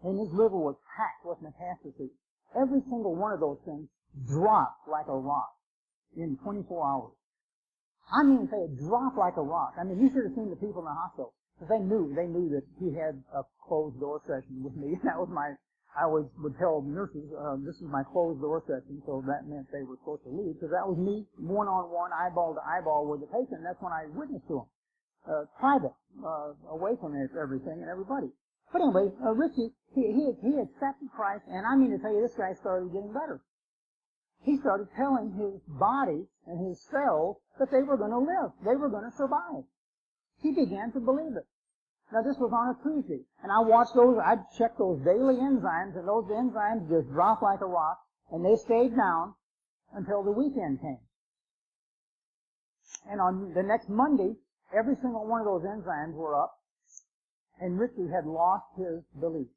And his liver was packed with metastases. Every single one of those things dropped like a rock in 24 hours. I mean, they dropped like a rock. I mean, you should have seen the people in the hospital. Because they knew that he had a closed door session with me. That was I would tell nurses, this is my closed door session, so that meant they were supposed to leave, because that was me one-on-one, eyeball to eyeball with the patient, and that's when I witnessed to him. Private, away from everything and everybody. But anyway, Richie, he accepted Christ, and I mean to tell you, this guy started getting better. He started telling his body and his cells that they were going to live. They were going to survive. He began to believe it. Now, this was on a Tuesday, and I watched I'd check those daily enzymes, and those enzymes just dropped like a rock, and they stayed down until the weekend came. And on the next Monday, every single one of those enzymes were up, and Richie had lost his belief.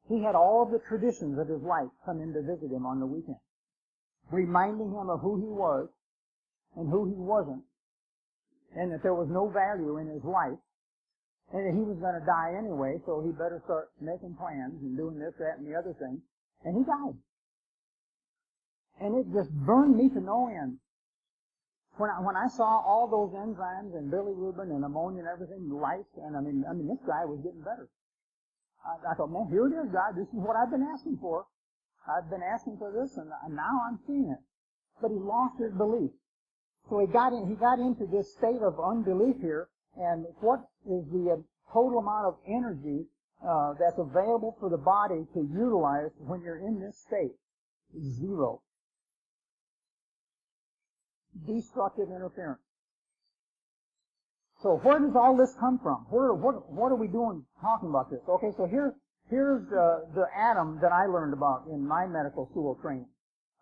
He had all of the traditions of his life come in to visit him on the weekend, reminding him of who he was and who he wasn't, and that there was no value in his life, and that he was going to die anyway, so he better start making plans and doing this, that, and the other thing. And he died. And it just burned me to no end. When I saw all those enzymes and bilirubin and ammonia and everything, life, and I mean, this guy was getting better. I thought, man, here it is, God. This is what I've been asking for. I've been asking for this, and now I'm seeing it. But he lost his belief. So he got into this state of unbelief here, and what is the total amount of energy that's available for the body to utilize when you're in this state? Zero. Destructive interference. So where does all this come from? What are we doing talking about this? Okay, so here's the atom that I learned about in my medical school training.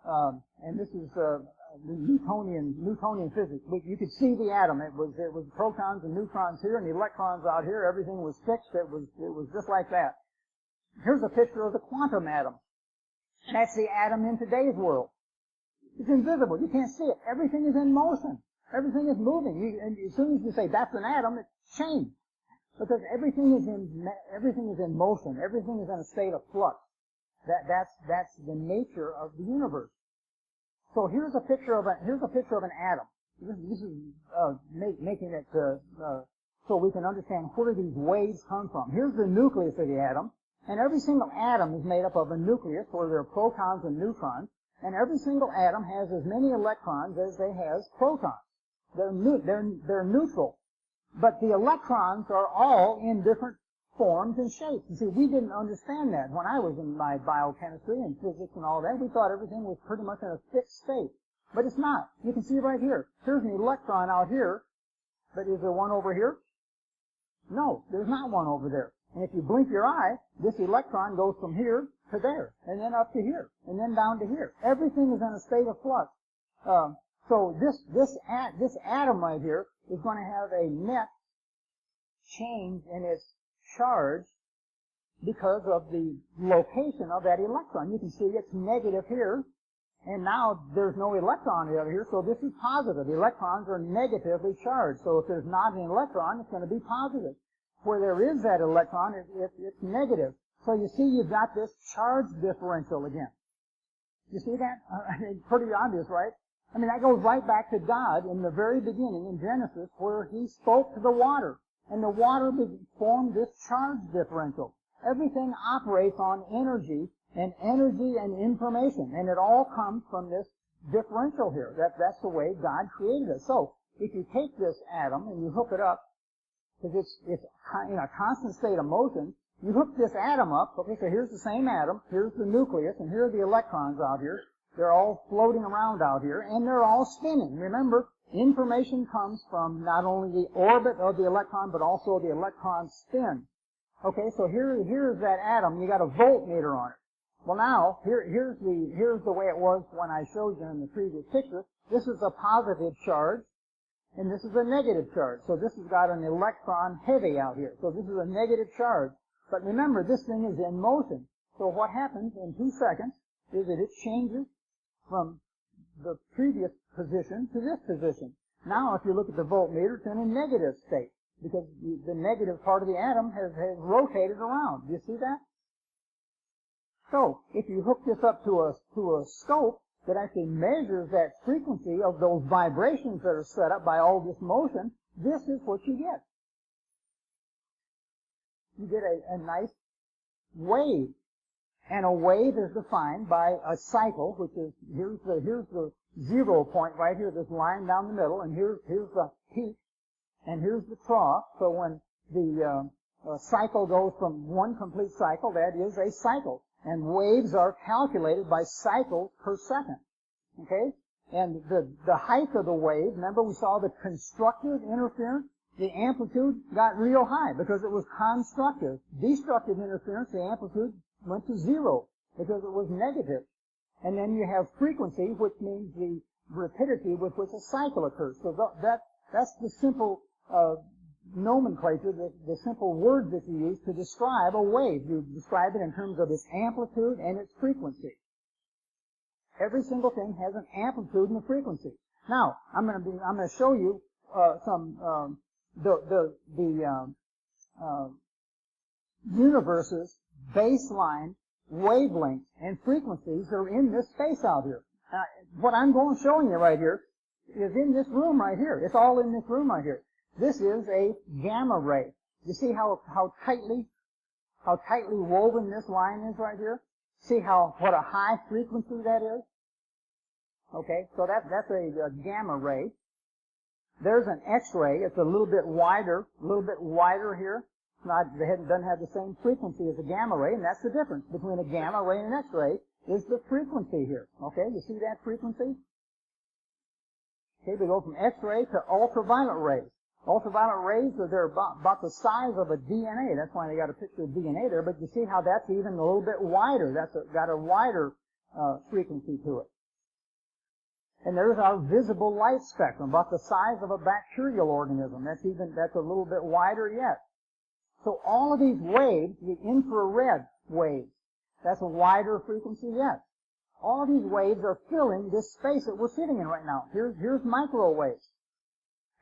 And this is the Newtonian physics. You could see the atom. It was protons and neutrons here and the electrons out here. Everything was fixed. It was just like that. Here's a picture of the quantum atom. That's the atom in today's world. It's invisible. You can't see it. Everything is in motion. Everything is moving. And as soon as you say that's an atom, it's changed. Because everything is in motion. Everything is in a state of flux. That's the nature of the universe. So here's a picture of an atom. This is making it so we can understand where these waves come from. Here's the nucleus of the atom, and every single atom is made up of a nucleus where there are protons and neutrons. And every single atom has as many electrons as they has protons. They're neutral. But the electrons are all in different forms and shapes. You see, we didn't understand that when I was in my biochemistry and physics and all that. We thought everything was pretty much in a fixed state. But it's not. You can see right here. Here's an electron out here. But is there one over here? No, there's not one over there. And if you blink your eye, this electron goes from here to there, and then up to here, and then down to here. Everything is in a state of flux. So this atom right here is going to have a net change in its charge because of the location of that electron. You can see it's negative here, and now there's no electron over here, so this is positive. Electrons are negatively charged, so if there's not an electron, it's going to be positive. Where there is that electron, it's negative. So you see you've got this charge differential again. You see that? Pretty obvious, right? I mean, that goes right back to God in the very beginning in Genesis where He spoke to the water. And the water formed this charge differential. Everything operates on energy and information. And it all comes from this differential here. That's the way God created it. So, if you take this atom and you hook it up, because it's in a constant state of motion, you hook this atom up. Okay, so here's the same atom, here's the nucleus, and here are the electrons out here. They're all floating around out here, and they're all spinning. Remember, information comes from not only the orbit of the electron, but also the electron spin. Okay, so here's that atom. You got a voltmeter on it. Well, now here's the way it was when I showed you in the previous picture. This is a positive charge. And this is a negative charge. So this has got an electron heavy out here. So this is a negative charge. But remember, this thing is in motion. So what happens in 2 seconds is that it changes from the previous position to this position. Now, if you look at the voltmeter, it's in a negative state because the negative part of the atom has rotated around. Do you see that? So, if you hook this up to a scope that actually measures that frequency of those vibrations that are set up by all this motion, this is what you get. You get a nice wave. And a wave is defined by a cycle, which is, here's the 0 point right here, this line down the middle, and here's the peak, and here's the trough. So when the cycle goes from one complete cycle, that is a cycle. And waves are calculated by cycles per second. Okay? And the height of the wave, remember we saw the constructive interference? The amplitude got real high because it was constructive. Destructive interference, the amplitude went to 0 because it was negative. And then you have frequency, which means the rapidity with which a cycle occurs. So that's the simple nomenclature, the simple words that you use to describe a wave. You describe it in terms of its amplitude and its frequency. Every single thing has an amplitude and a frequency. Now, I'm going to show you universe's baseline wavelengths and frequencies that are in this space out here. What I'm going to show you right here is in this room right here. It's all in this room right here. This is a gamma ray. You see how tightly woven this line is right here? See what a high frequency that is? Okay, so that's a gamma ray. There's an X-ray. It's a little bit wider here. Doesn't have the same frequency as a gamma ray, and that's the difference between a gamma ray and an X-ray is the frequency here. Okay, you see that frequency? Okay, we go from X-ray to ultraviolet rays. Ultraviolet rays they're about the size of a DNA. That's why they got a picture of DNA there. But you see how that's even a little bit wider. That's got a wider frequency to it. And there's our visible light spectrum, about the size of a bacterial organism. That's a little bit wider yet. So all of these waves, the infrared waves, that's a wider frequency yet. All of these waves are filling this space that we're sitting in right now. Here's microwaves.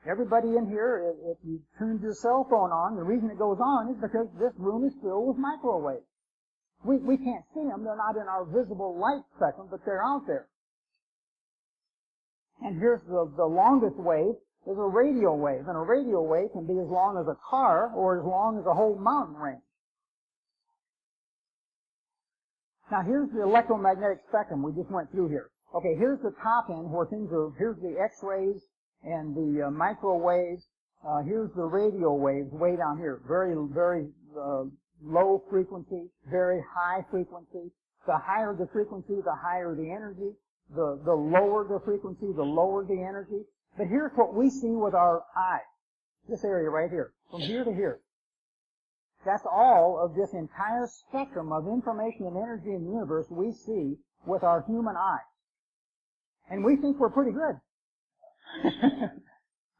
Everybody in here, if you turned your cell phone on, the reason it goes on is because this room is filled with microwaves. We can't see them. They're not in our visible light spectrum, but they're out there. And here's the longest wave is a radio wave. And a radio wave can be as long as a car or as long as a whole mountain range. Now here's the electromagnetic spectrum we just went through here. Okay, here's the top end where here's the X-rays and the microwaves. Here's the radio waves way down here. Very, very low frequency, very high frequency. The higher the frequency, the higher the energy. The lower the frequency, the lower the energy. But here's what we see with our eyes. This area right here, from here to here. That's all of this entire spectrum of information and energy in the universe we see with our human eye. And we think we're pretty good.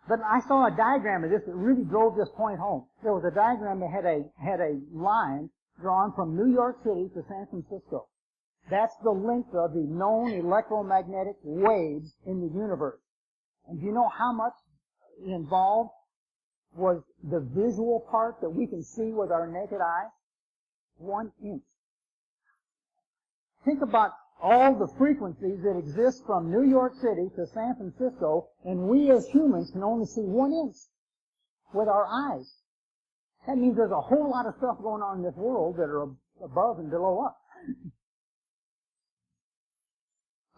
But I saw a diagram of this that really drove this point home. There was a diagram that had a line drawn from New York City to San Francisco. That's the length of the known electromagnetic waves in the universe. And do you know how much involved was the visual part that we can see with our naked eye? 1 inch. Think about all the frequencies that exist from New York City to San Francisco, and we as humans can only see 1 inch with our eyes. That means there's a whole lot of stuff going on in this world that are above and below us.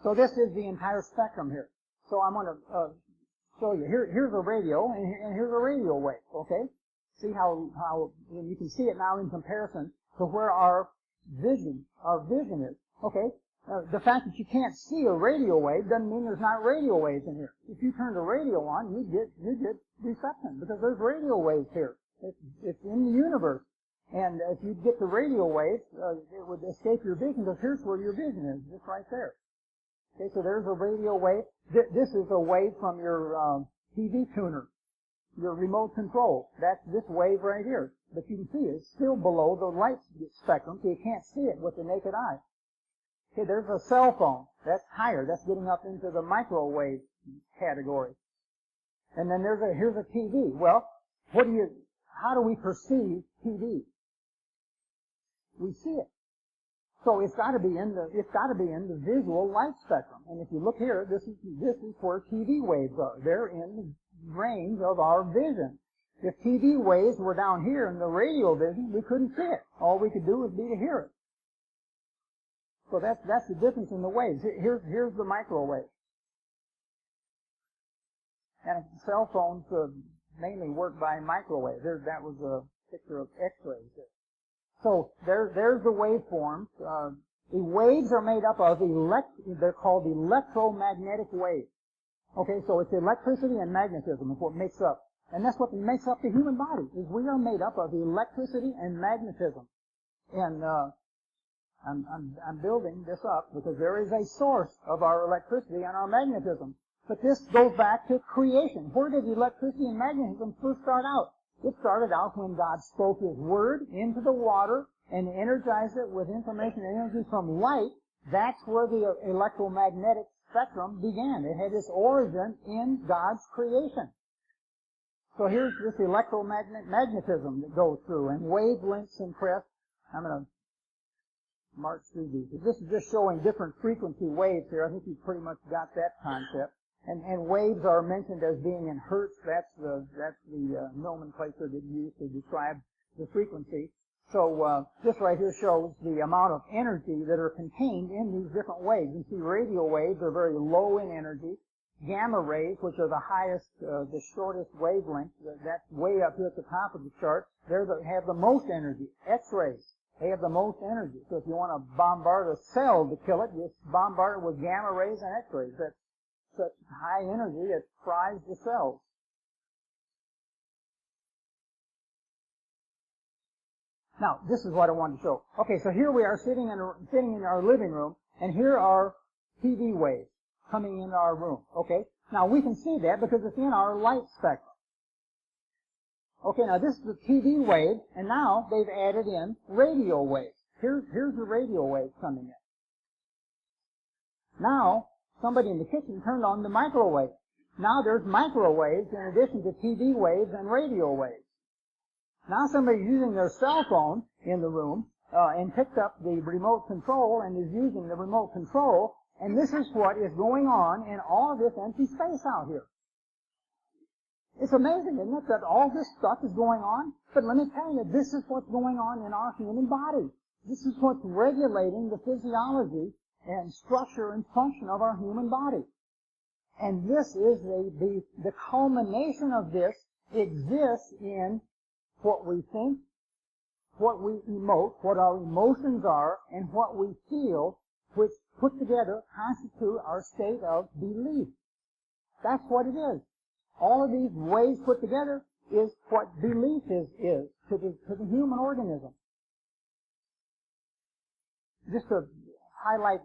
So this is the entire spectrum here. So I'm going to show you. Here's a radio, and here's a radio wave, okay? See how you can see it now in comparison to where our vision is. Okay? The fact that you can't see a radio wave doesn't mean there's not radio waves in here. If you turn the radio on, you get reception, because there's radio waves here. It's in the universe. And if you get the radio waves, it would escape your vision, because here's where your vision is, just right there. Okay, so there's a radio wave. This is a wave from your TV tuner, your remote control. That's this wave right here. But you can see it's still below the light spectrum, so you can't see it with the naked eye. Okay, there's a cell phone. That's higher. That's getting up into the microwave category. And then here's a TV. Well, how do we perceive TV? We see it. So it's got to be in the visual light spectrum. And if you look here, this is where TV waves are. They're in the range of our vision. If TV waves were down here in the radio vision, we couldn't see it. All we could do would be to hear it. So that's the difference in the waves. Here's the microwave. And cell phones mainly work by microwave. That was a picture of X-rays there. So there's the waveforms. The waves are made up of they're called electromagnetic waves. Okay, so it's electricity and magnetism is what makes up. And that's what makes up the human body, is we are made up of electricity and magnetism. And I'm building this up because there is a source of our electricity and our magnetism. But this goes back to creation. Where did electricity and magnetism first start out? It started out when God spoke His Word into the water and energized it with information and energy from light. That's where the electromagnetic spectrum began. It had its origin in God's creation. So here's this electromagnetism that goes through, and wavelengths and crests. I'm going to march through these. This is just showing different frequency waves here. I think you've pretty much got that concept. And waves are mentioned as being in hertz. That's the nomenclature that you use to describe the frequency. So this right here shows the amount of energy that are contained in these different waves. You see radio waves are very low in energy. Gamma rays, which are the highest, the shortest wavelength, that's way up here at the top of the chart, have the most energy. X-rays, they have the most energy. So if you want to bombard a cell to kill it, you bombard it with gamma rays and X-rays. That's such high energy, it fries the cells. Now, this is what I wanted to show. Okay, so here we are sitting in our living room, and here are TV waves coming into our room. Okay, now we can see that because it's in our light spectrum. Okay, now this is the TV wave, and now they've added in radio waves. Here's the radio waves coming in. Now, somebody in the kitchen turned on the microwave. Now there's microwaves in addition to TV waves and radio waves. Now somebody's using their cell phone in the room and picked up the remote control and is using the remote control, and this is what is going on in all of this empty space out here. It's amazing, isn't it, that all this stuff is going on? But let me tell you, this is what's going on in our human body. This is what's regulating the physiology and structure and function of our human body. And this is the culmination of this exists in what we think, what we emote, what our emotions are, and what we feel, which put together constitute our state of belief. That's what it is. All of these ways put together is what belief is to the human organism. Just to highlight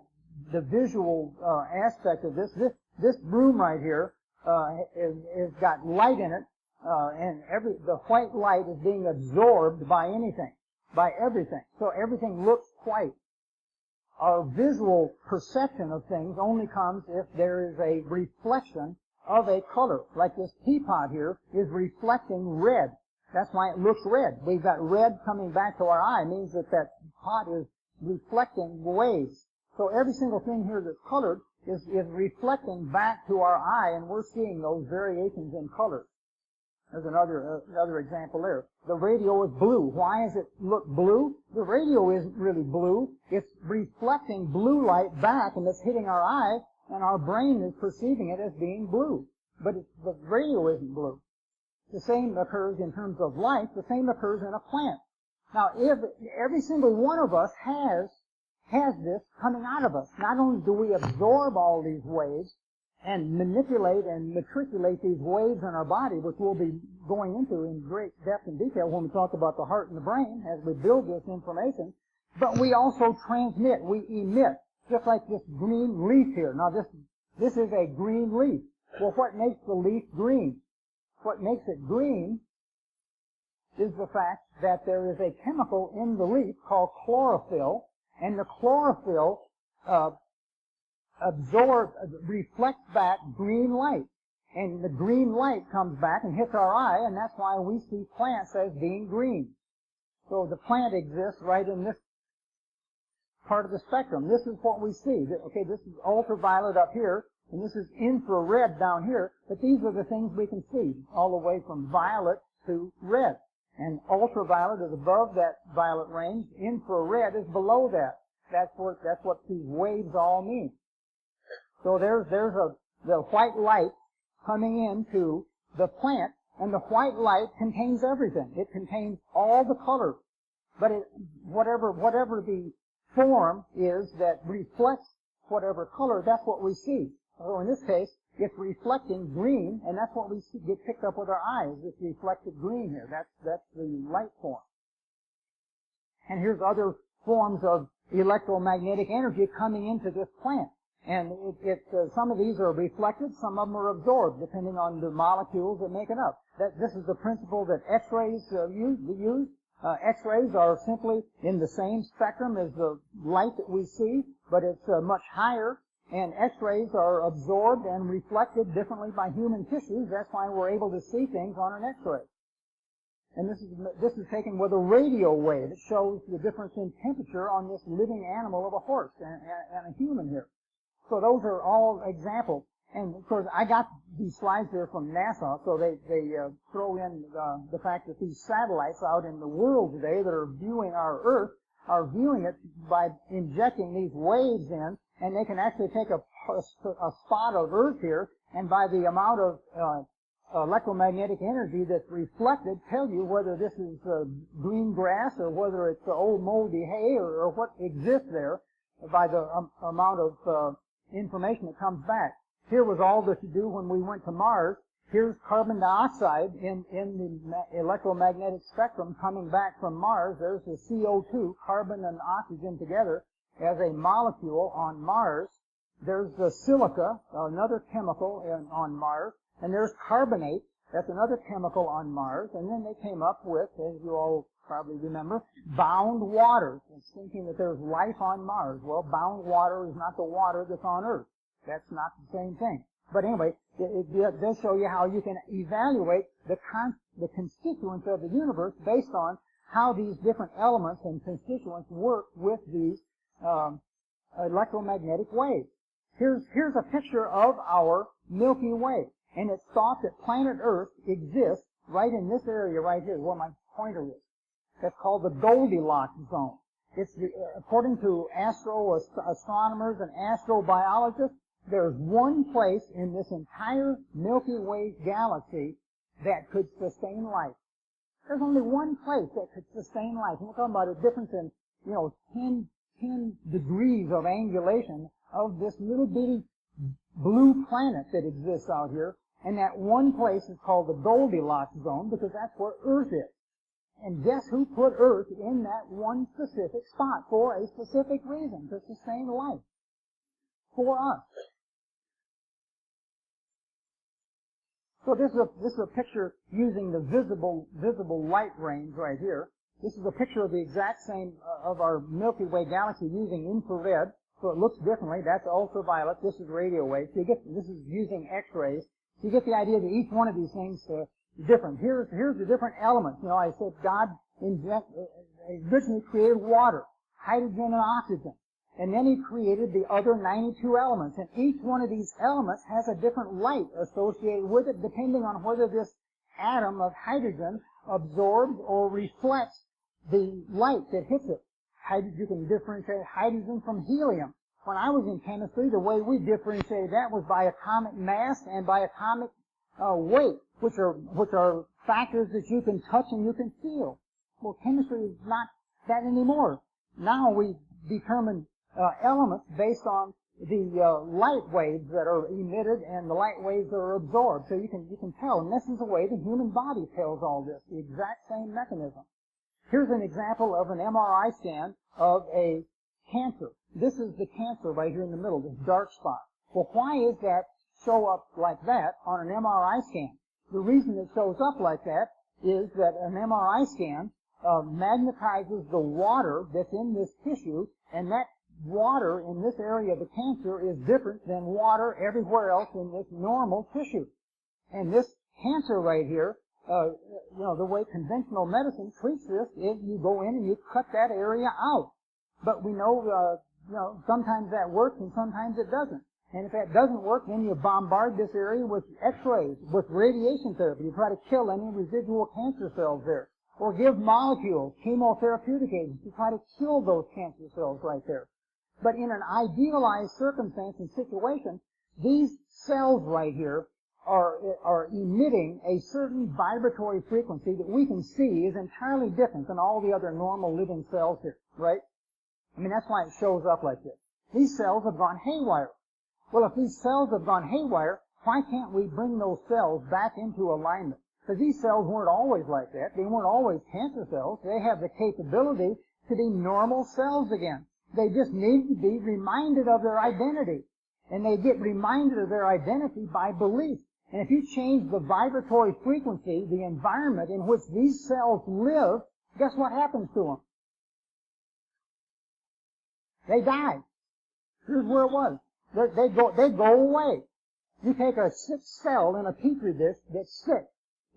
the visual aspect of this room right here is got light in it, and the white light is being absorbed by everything. So everything looks white. Our visual perception of things only comes if there is a reflection of a color. Like this teapot here is reflecting red. That's why it looks red. We've got red coming back to our eye. It means that pot is reflecting waves. So every single thing here that's colored is reflecting back to our eye, and we're seeing those variations in color. There's another example there. The radio is blue. Why does it look blue? The radio isn't really blue. It's reflecting blue light back, and it's hitting our eye, and our brain is perceiving it as being blue. But the radio isn't blue. The same occurs in terms of light. The same occurs in a plant. Now, if every single one of us has this coming out of us, not only do we absorb all these waves and manipulate and matriculate these waves in our body, which we'll be going into in great depth and detail when we talk about the heart and the brain as we build this information, but we also transmit, we emit, just like this green leaf here. Now this is a green leaf. Well, what makes the leaf green? What makes it green is the fact that there is a chemical in the leaf called chlorophyll, and the chlorophyll reflects back green light. And the green light comes back and hits our eye, and that's why we see plants as being green. So the plant exists right in this part of the spectrum. This is what we see. Okay, this is ultraviolet up here, and this is infrared down here, but these are the things we can see, all the way from violet to red. And ultraviolet is above that violet range, infrared is below that. That's what these waves all mean. So there's the white light coming into the plant, and the white light contains everything. It contains all the colors. But whatever the form is that reflects whatever color, that's what we see. So in this case, it's reflecting green, and that's what we see, get picked up with our eyes, this reflected green here. That's the light form. And here's other forms of electromagnetic energy coming into this plant. And some of these are reflected, some of them are absorbed, depending on the molecules that make it up. This is the principle that X-rays use. X-rays are simply in the same spectrum as the light that we see, but it's much higher. And X-rays are absorbed and reflected differently by human tissues. That's why we're able to see things on an X-ray. And this is taken with a radio wave. It shows the difference in temperature on this living animal of a horse and a human here. So those are all examples. And of course, I got these slides here from NASA, so they throw in the fact that these satellites out in the world today that are viewing our Earth are viewing it by injecting these waves in, and they can actually take a spot of Earth here, and by the amount of electromagnetic energy that's reflected, tell you whether this is green grass or whether it's old moldy hay or what exists there by the amount of information that comes back. Here was all that you do when we went to Mars. Here's carbon dioxide in the electromagnetic spectrum coming back from Mars. There's the CO2, carbon and oxygen together, as a molecule on Mars. There's the silica, another chemical on Mars. And there's carbonate, that's another chemical on Mars. And then they came up with, as you all probably remember, bound waters. It's thinking that there's life on Mars. Well, bound water is not the water that's on Earth. That's not the same thing. But anyway, it does show you how you can evaluate the constituents of the universe based on how these different elements and constituents work with these electromagnetic waves. Here's a picture of our Milky Way. And it's thought that planet Earth exists right in this area right here, where my pointer is. That's called the Goldilocks zone. It's according to astronomers and astrobiologists, there's one place in this entire Milky Way galaxy that could sustain life. There's only one place that could sustain life. And we're talking about a difference in, 10 degrees of angulation of this little bitty blue planet that exists out here. And that one place is called the Goldilocks zone because that's where Earth is. And guess who put Earth in that one specific spot for a specific reason, to sustain life for us. So this is a picture using the visible light range right here. This is a picture of the exact same of our Milky Way galaxy using infrared, so it looks differently. That's ultraviolet. This is radio waves. So this is using X-rays. So you get the idea that each one of these things is different. Here's the different elements. I said God originally created water, hydrogen and oxygen. And then he created the other 92 elements. And each one of these elements has a different light associated with it, depending on whether this atom of hydrogen absorbs or reflects the light that hits it. You can differentiate hydrogen from helium. When I was in chemistry, the way we differentiated that was by atomic mass and by atomic weight, which are factors that you can touch and you can feel. Well, chemistry is not that anymore. Now we determine elements based on the light waves that are emitted and the light waves that are absorbed. So you can tell, and this is the way the human body tells all this, the exact same mechanism. Here's an example of an MRI scan of a cancer. This is the cancer right here in the middle, this dark spot. Well, why is that show up like that on an MRI scan? The reason it shows up like that is that an MRI scan magnetizes the water that's in this tissue, and that water in this area of the cancer is different than water everywhere else in this normal tissue. And this cancer right here, the way conventional medicine treats this is you go in and you cut that area out. But we know, sometimes that works and sometimes it doesn't. And if that doesn't work, then you bombard this area with X-rays, with radiation therapy. You try to kill any residual cancer cells there. Or give molecules, chemotherapeutic agents, to try to kill those cancer cells right there. But in an idealized circumstance and situation, these cells right here are emitting a certain vibratory frequency that we can see is entirely different than all the other normal living cells here, right? That's why it shows up like this. These cells have gone haywire. Well, if these cells have gone haywire, why can't we bring those cells back into alignment? Because these cells weren't always like that. They weren't always cancer cells. They have the capability to be normal cells again. They just need to be reminded of their identity. And they get reminded of their identity by belief. And if you change the vibratory frequency, the environment in which these cells live, guess what happens to them? They die. Here's where it was. They go away. You take a sick cell in a petri dish that's sick,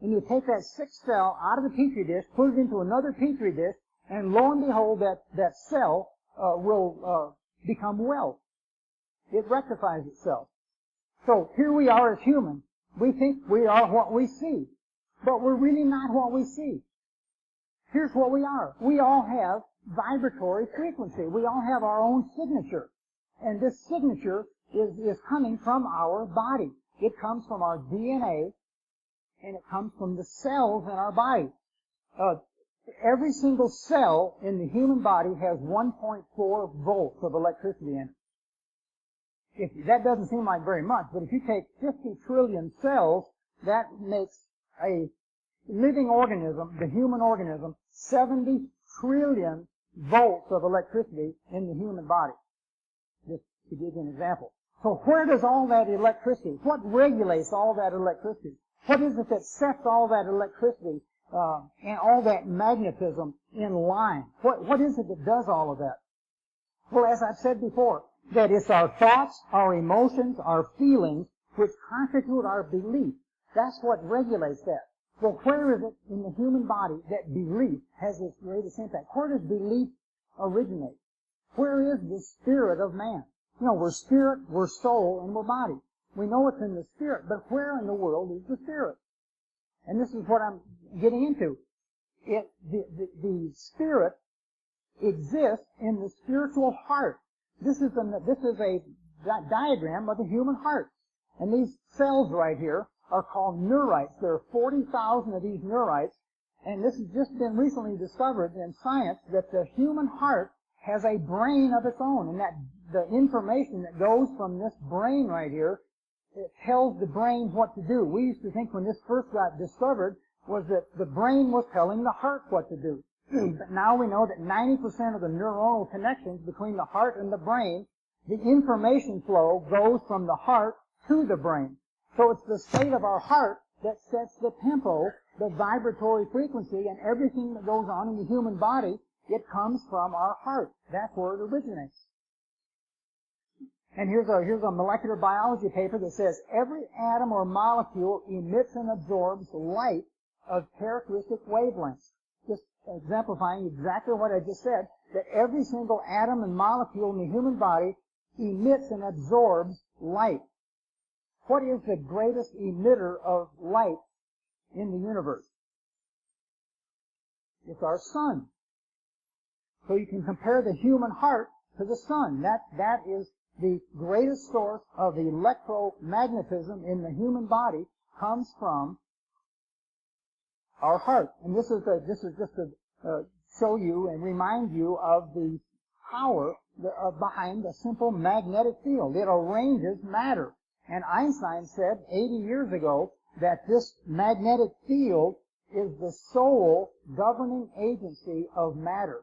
and you take that sick cell out of the petri dish, put it into another petri dish, and lo and behold, that cell will become well. It rectifies itself. So here we are as humans. We think we are what we see, but we're really not what we see. Here's what we are. We all have vibratory frequency. We all have our own signature. And this signature is coming from our body. It comes from our DNA, and it comes from the cells in our body. Every single cell in the human body has 1.4 volts of electricity in it. That doesn't seem like very much, but if you take 50 trillion cells, that makes a living organism, the human organism, 70 trillion volts of electricity in the human body. Just to give you an example. So where does all that electricity, what regulates all that electricity? What is it that sets all that electricity and all that magnetism in line? What is it that does all of that? Well, as I've said before, that it's our thoughts, our emotions, our feelings, which constitute our belief. That's what regulates that. Well, where is it in the human body that belief has its greatest impact? Where does belief originate? Where is the spirit of man? You know, we're spirit, we're soul, and we're body. We know it's in the spirit, but where in the world is the spirit? And this is what I'm getting into. The spirit exists in the spiritual heart. This is a diagram of the human heart. And these cells right here are called neurites. There are 40,000 of these neurites, and this has just been recently discovered in science that the human heart has a brain of its own, and that the information that goes from this brain right here, it tells the brain what to do. We used to think when this first got discovered was that the brain was telling the heart what to do. But now we know that 90% of the neuronal connections between the heart and the brain, the information flow goes from the heart to the brain. So it's the state of our heart that sets the tempo, the vibratory frequency, and everything that goes on in the human body, it comes from our heart. That's where it originates. And here's a molecular biology paper that says every atom or molecule emits and absorbs light of characteristic wavelengths. Just exemplifying exactly what I just said, that every single atom and molecule in the human body emits and absorbs light. What is the greatest emitter of light in the universe? It's our sun. So you can compare the human heart to the sun. That is the greatest source of electromagnetism in the human body, comes from our heart. And this is just to show you and remind you of the power behind a simple magnetic field. It arranges matter. And Einstein said 80 years ago that this magnetic field is the sole governing agency of matter.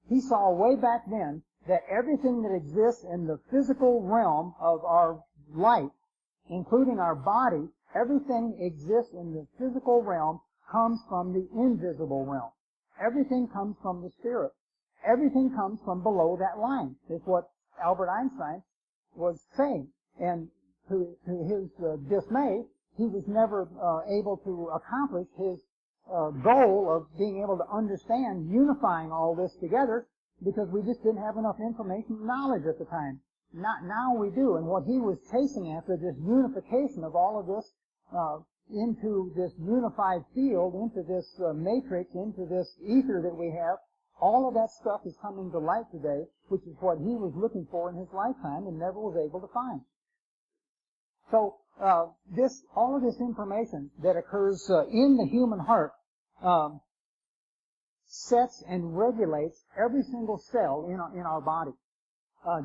He saw way back then that everything that exists in the physical realm of our life, including our body, everything exists in the physical realm comes from the invisible realm. Everything comes from the spirit. Everything comes from below that line, is what Albert Einstein was saying. And to his dismay, he was never able to accomplish his goal of being able to understand unifying all this together, because we just didn't have enough information and knowledge at the time. Now we do, and what he was chasing after, this unification of all of this into this unified field, into this matrix, into this ether that we have, all of that stuff is coming to light today, which is what he was looking for in his lifetime and never was able to find. So all of this information that occurs in the human heart sets and regulates every single cell in our body.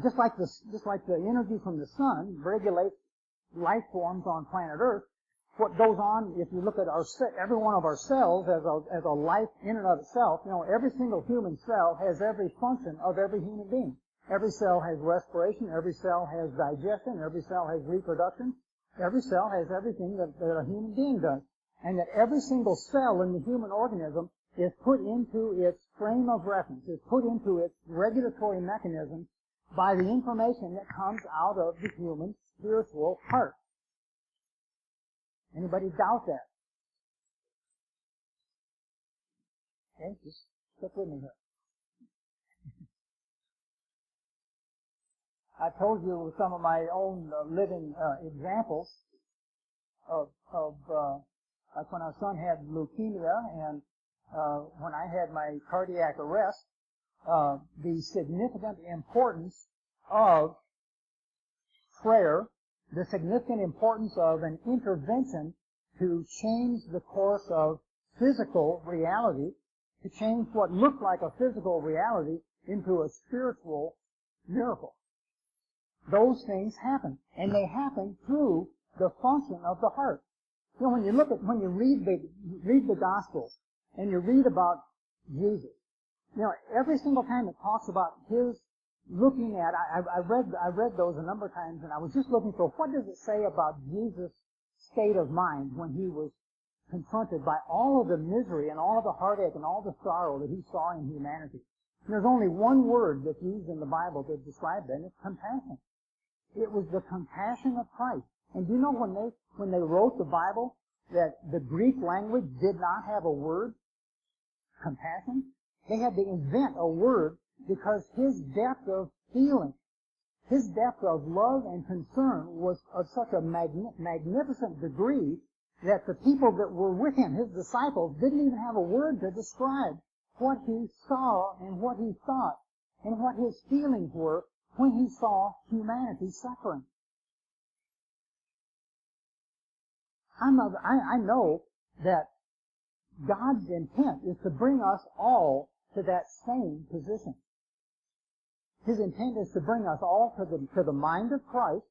Just like the energy from the sun regulates life forms on planet Earth, what goes on, if you look at every one of our cells as a life in and of itself, every single human cell has every function of every human being. Every cell has respiration. Every cell has digestion. Every cell has reproduction. Every cell has everything that a human being does. And that every single cell in the human organism is put into its frame of reference, is put into its regulatory mechanism by the information that comes out of the human spiritual heart. Anybody doubt that? Okay, just stick with me here. I told you some of my own living examples of like when our son had leukemia and when I had my cardiac arrest, the significant importance of prayer, the significant importance of an intervention to change the course of physical reality, to change what looked like a physical reality into a spiritual miracle. Those things happen, and they happen through the function of the heart. You know, when you read the Gospels and you read about Jesus, you know, every single time it talks about his looking at, I read those a number of times, and I was just looking for what does it say about Jesus' state of mind when he was confronted by all of the misery and all of the heartache and all the sorrow that he saw in humanity. And there's only one word that's used in the Bible to describe that, and it's compassion. It was the compassion of Christ. And do you know when they wrote the Bible that the Greek language did not have a word, compassion? They had to invent a word because his depth of feeling, his depth of love and concern was of such a magnificent degree that the people that were with him, his disciples, didn't even have a word to describe what he saw and what he thought and what his feelings were when he saw humanity suffering. I know that God's intent is to bring us all to that same position. His intent is to bring us all to the mind of Christ.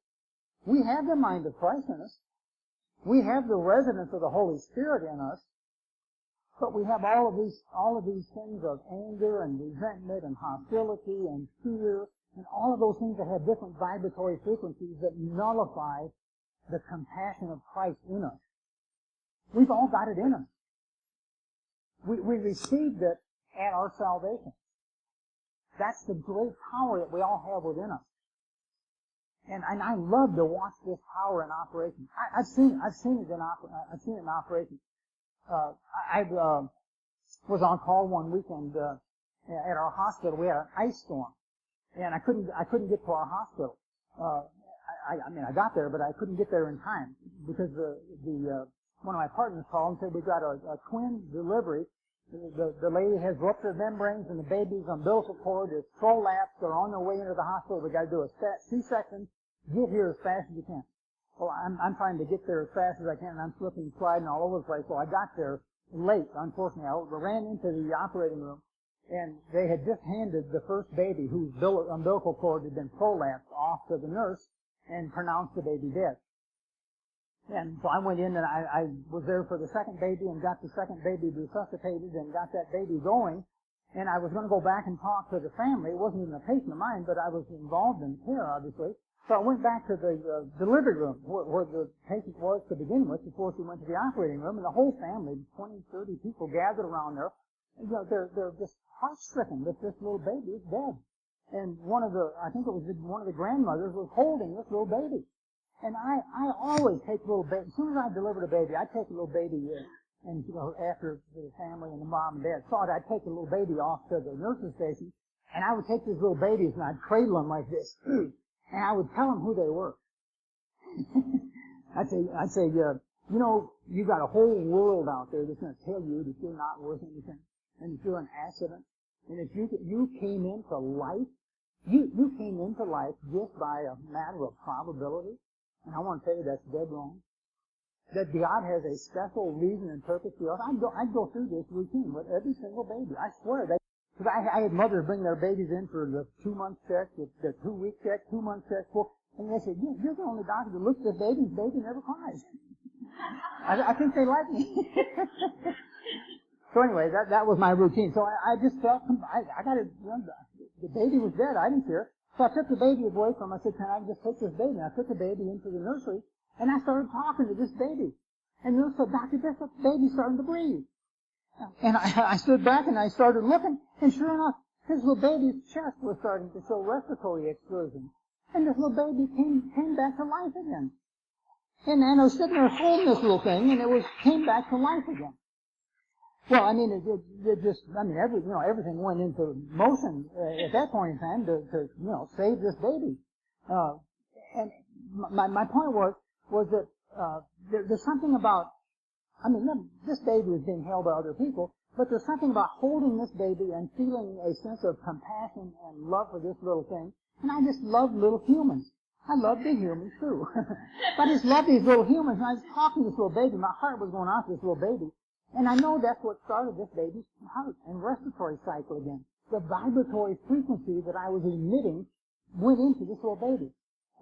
We have the mind of Christ in us. We have the residence of the Holy Spirit in us. But we have all of these things of anger and resentment and hostility and fear and all of those things that have different vibratory frequencies that nullify the compassion of Christ in us. We've all got it in us. We received it at our salvation. That's the great power that we all have within us. And I love to watch this power in operation. I've seen it in operation. I was on call one weekend at our hospital. We had an ice storm, and I couldn't get to our hospital. I got there, but I couldn't get there in time because one of my partners called and said we've got a twin delivery. The lady has ruptured membranes and the baby's umbilical cord is prolapsed. They're on their way into the hospital. We got to do a C-section. Get here as fast as you can. Well, I'm trying to get there as fast as I can, and I'm slipping and sliding all over the place. So I got there late, unfortunately. I ran into the operating room, and they had just handed the first baby, whose umbilical cord had been prolapsed, off to the nurse and pronounced the baby dead. And so I went in and I was there for the second baby and got the second baby resuscitated and got that baby going. And I was going to go back and talk to the family. It wasn't even a patient of mine, but I was involved in care, obviously. So I went back to the delivery room where the patient was to begin with before she went to the operating room. And the whole family, 20, 30 people gathered around there. And, you know, they're just heart-stricken that this little baby is dead. And I think it was one of the grandmothers was holding this little baby. And I always take little baby. As soon as I delivered a baby, I'd take a little baby and, you know, after the family and the mom and dad saw it, I'd take the little baby off to the nurse's station, and I would take these little babies and I'd cradle them like this, and I would tell them who they were. I'd say, you know, you got a whole world out there that's going to tell you that you're not worth anything, and that you're an accident, and if you came into life, you came into life just by a matter of probability. And I want to tell you that's dead wrong. That God has a special reason and purpose for us. I'd go through this routine with every single baby. I swear. Because I had mothers bring their babies in for the 2-month check, the 2-week check, 2-month check, and they said, you're the only doctor that looks at this baby, and the baby never cries. I think they like me. So anyway, that was my routine. So I just felt, I got it, you know, the baby was dead. I didn't care. So I took the baby away from him. I said, can I just take this baby? And I took the baby into the nursery, and I started talking to this baby. And the nurse said, Dr. Bishop, the baby's starting to breathe. And I stood back and I started looking, and sure enough, his little baby's chest was starting to show respiratory excursions. And this little baby came back to life again. And I was sitting there holding this little thing, and came back to life again. Well, I mean, everything went into motion at that point in time to save this baby. And my point was that there's something about, this baby is being held by other people, but there's something about holding this baby and feeling a sense of compassion and love for this little thing. And I just love little humans. I love big humans too. But I just love these little humans. And I was talking to this little baby. My heart was going out to this little baby. And I know that's what started this baby's heart and respiratory cycle again. The vibratory frequency that I was emitting went into this little baby.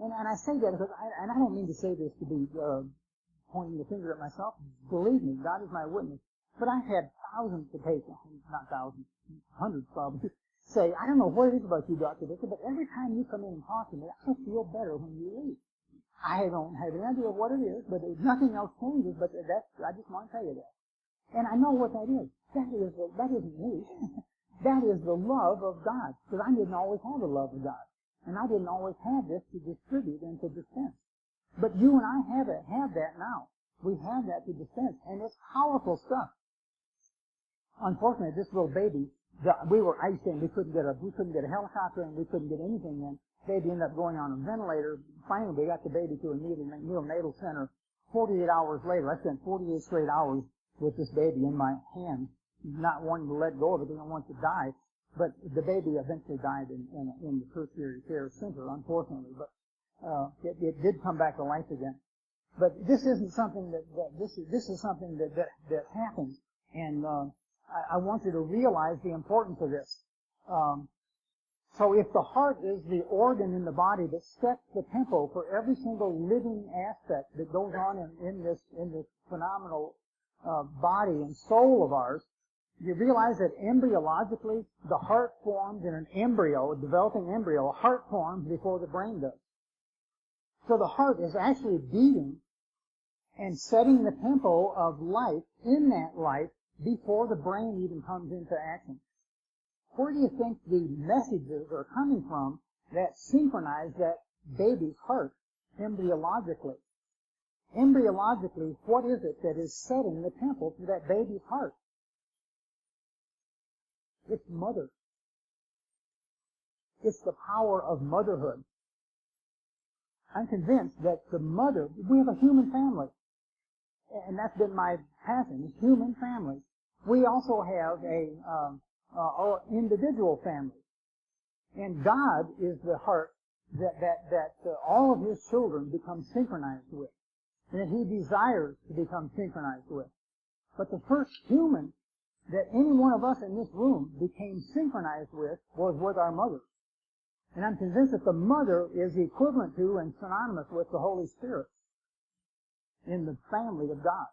And I say that because I don't mean to say this to be pointing the finger at myself. Believe me, God is my witness. But I've had thousands of patients, not thousands, hundreds probably, say, I don't know what it is about you, Dr. Bishop, but every time you come in and talk to me, I feel better when you leave. I don't have any idea what it is, but nothing else changes, but I just want to tell you that. And I know what that is. That isn't me. That is the love of God. Because I didn't always have the love of God. And I didn't always have this to distribute and to dispense. But you and I have that now. We have that to dispense. And it's powerful stuff. Unfortunately, this little baby, we couldn't get a helicopter and we couldn't get anything in. Baby ended up going on a ventilator. Finally, we got the baby to a neonatal center. 48 hours later, I spent 48 straight hours with this baby in my hand, not wanting to let go of it because I didn't want it to die. But the baby eventually died in the tertiary care center, unfortunately. But it did come back to life again. But this isn't something this is something that happens, and I want you to realize the importance of this. So if the heart is the organ in the body that sets the tempo for every single living aspect that goes on in this phenomenal body and soul of ours, you realize that embryologically the heart forms in an embryo, a developing embryo. A heart forms before the brain does. So the heart is actually beating and setting the tempo of life in that life before the brain even comes into action. Where do you think the messages are coming from that synchronize that baby's heart embryologically? Embryologically, what is it that is setting the tempo for that baby's heart? It's mother. It's the power of motherhood. I'm convinced that the mother, we have a human family. And that's been my passion, is human families. We also have our individual families. And God is the heart that all of His children become synchronized with. And that He desires to become synchronized with. But the first human that any one of us in this room became synchronized with was with our mother. And I'm convinced that the mother is equivalent to and synonymous with the Holy Spirit in the family of God.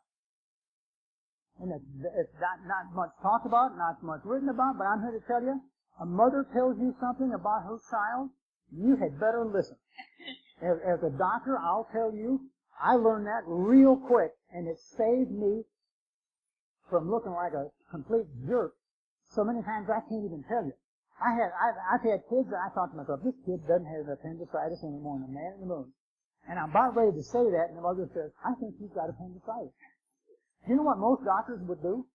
And it's not much talked about, not much written about, but I'm here to tell you, a mother tells you something about her child, you had better listen. As a doctor, I'll tell you, I learned that real quick, and it saved me from looking like a complete jerk so many times I can't even tell you. I've had kids that I thought to myself, this kid doesn't have appendicitis anymore, and a man in the moon. And I'm about ready to say that, and the mother says, I think he's got appendicitis. You know what most doctors would do?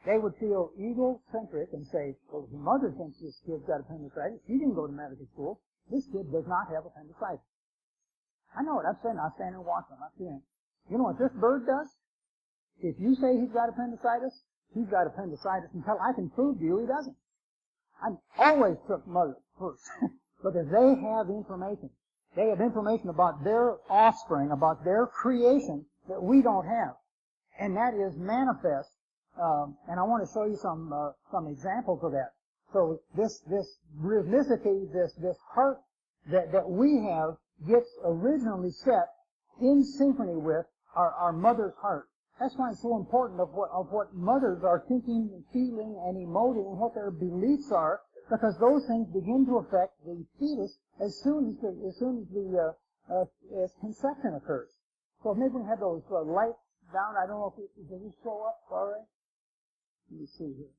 They would feel egocentric and say, well, the mother thinks this kid's got appendicitis. She didn't go to medical school. This kid does not have appendicitis. I know what I'm saying. I stand and watch them. I see him. You know what this bird does? If you say he's got appendicitis, he's got appendicitis until I can prove to you he doesn't. I always took mothers first because they have information. They have information about their offspring, about their creation that we don't have. And that is manifest. And I want to show you some examples of that. So this rhythmicity, this heart that we have gets originally set in synchrony with our mother's heart. That's why it's so important of what mothers are thinking and feeling and emoting and what their beliefs are because those things begin to affect the fetus as soon as conception occurs. So maybe we have those lights down. I don't know if does it show up already? Let me see here.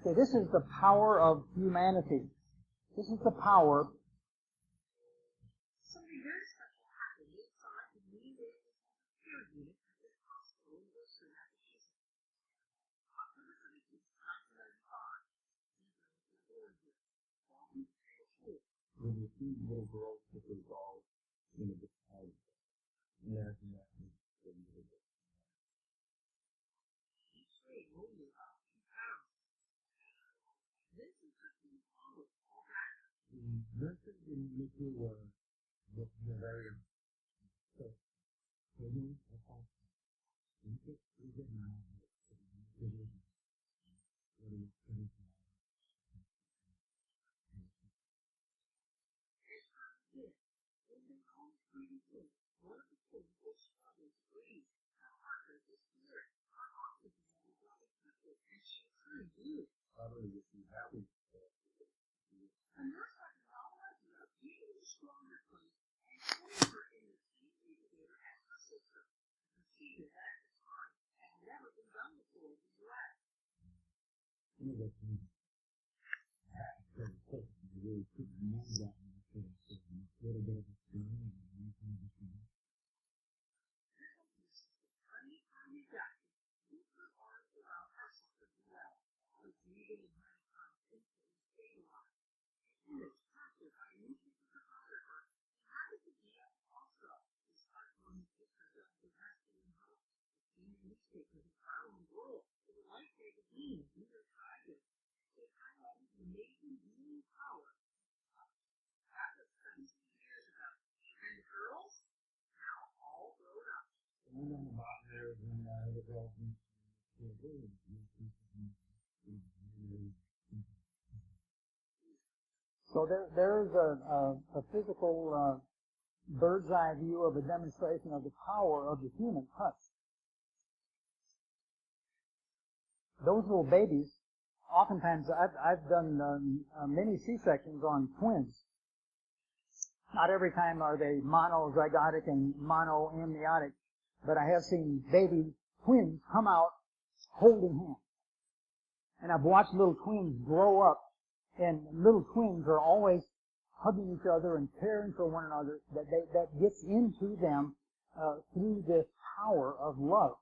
Okay, this is the power of humanity. This is the power. Something very special happened inside the main care unit at this hospital in Worcester, Massachusetts. October 17, 1995. When you see little girls with their dolls in a battalion, imagine that in a little bit. Each day only about 2 pounds. This is just the power of all that. Nurses in nuclear war look very so they know how to get now probably would be happy. A nurse like Nala usually stronger place and put her in the same incubator as her sister. A procedure that at the time had never been done before in the U.S. Some of those things very quick. You really couldn't use that in the field. So a little bit of a strain and you can just Tiny jacket, with her arms around her sister as well, was breathing in her time instantly stabilized. She was captured by a newspaper photographer and happened to be also despite one pictures of the rescue in hope. The senior newspapers around the world, the Life magazine, New York Times, they highlighted the amazing healing power that was 17 years ago. And the girls, now all grown up. on the bottom there when the girls So there's a physical bird's eye view of a demonstration of the power of the human touch. Those little babies, oftentimes I've done many C-sections on twins. Not every time are they monozygotic and monoamniotic, but I have seen baby twins come out holding hands. And I've watched little twins grow up, and little twins are always hugging each other and caring for one another. That gets into them through this power of love.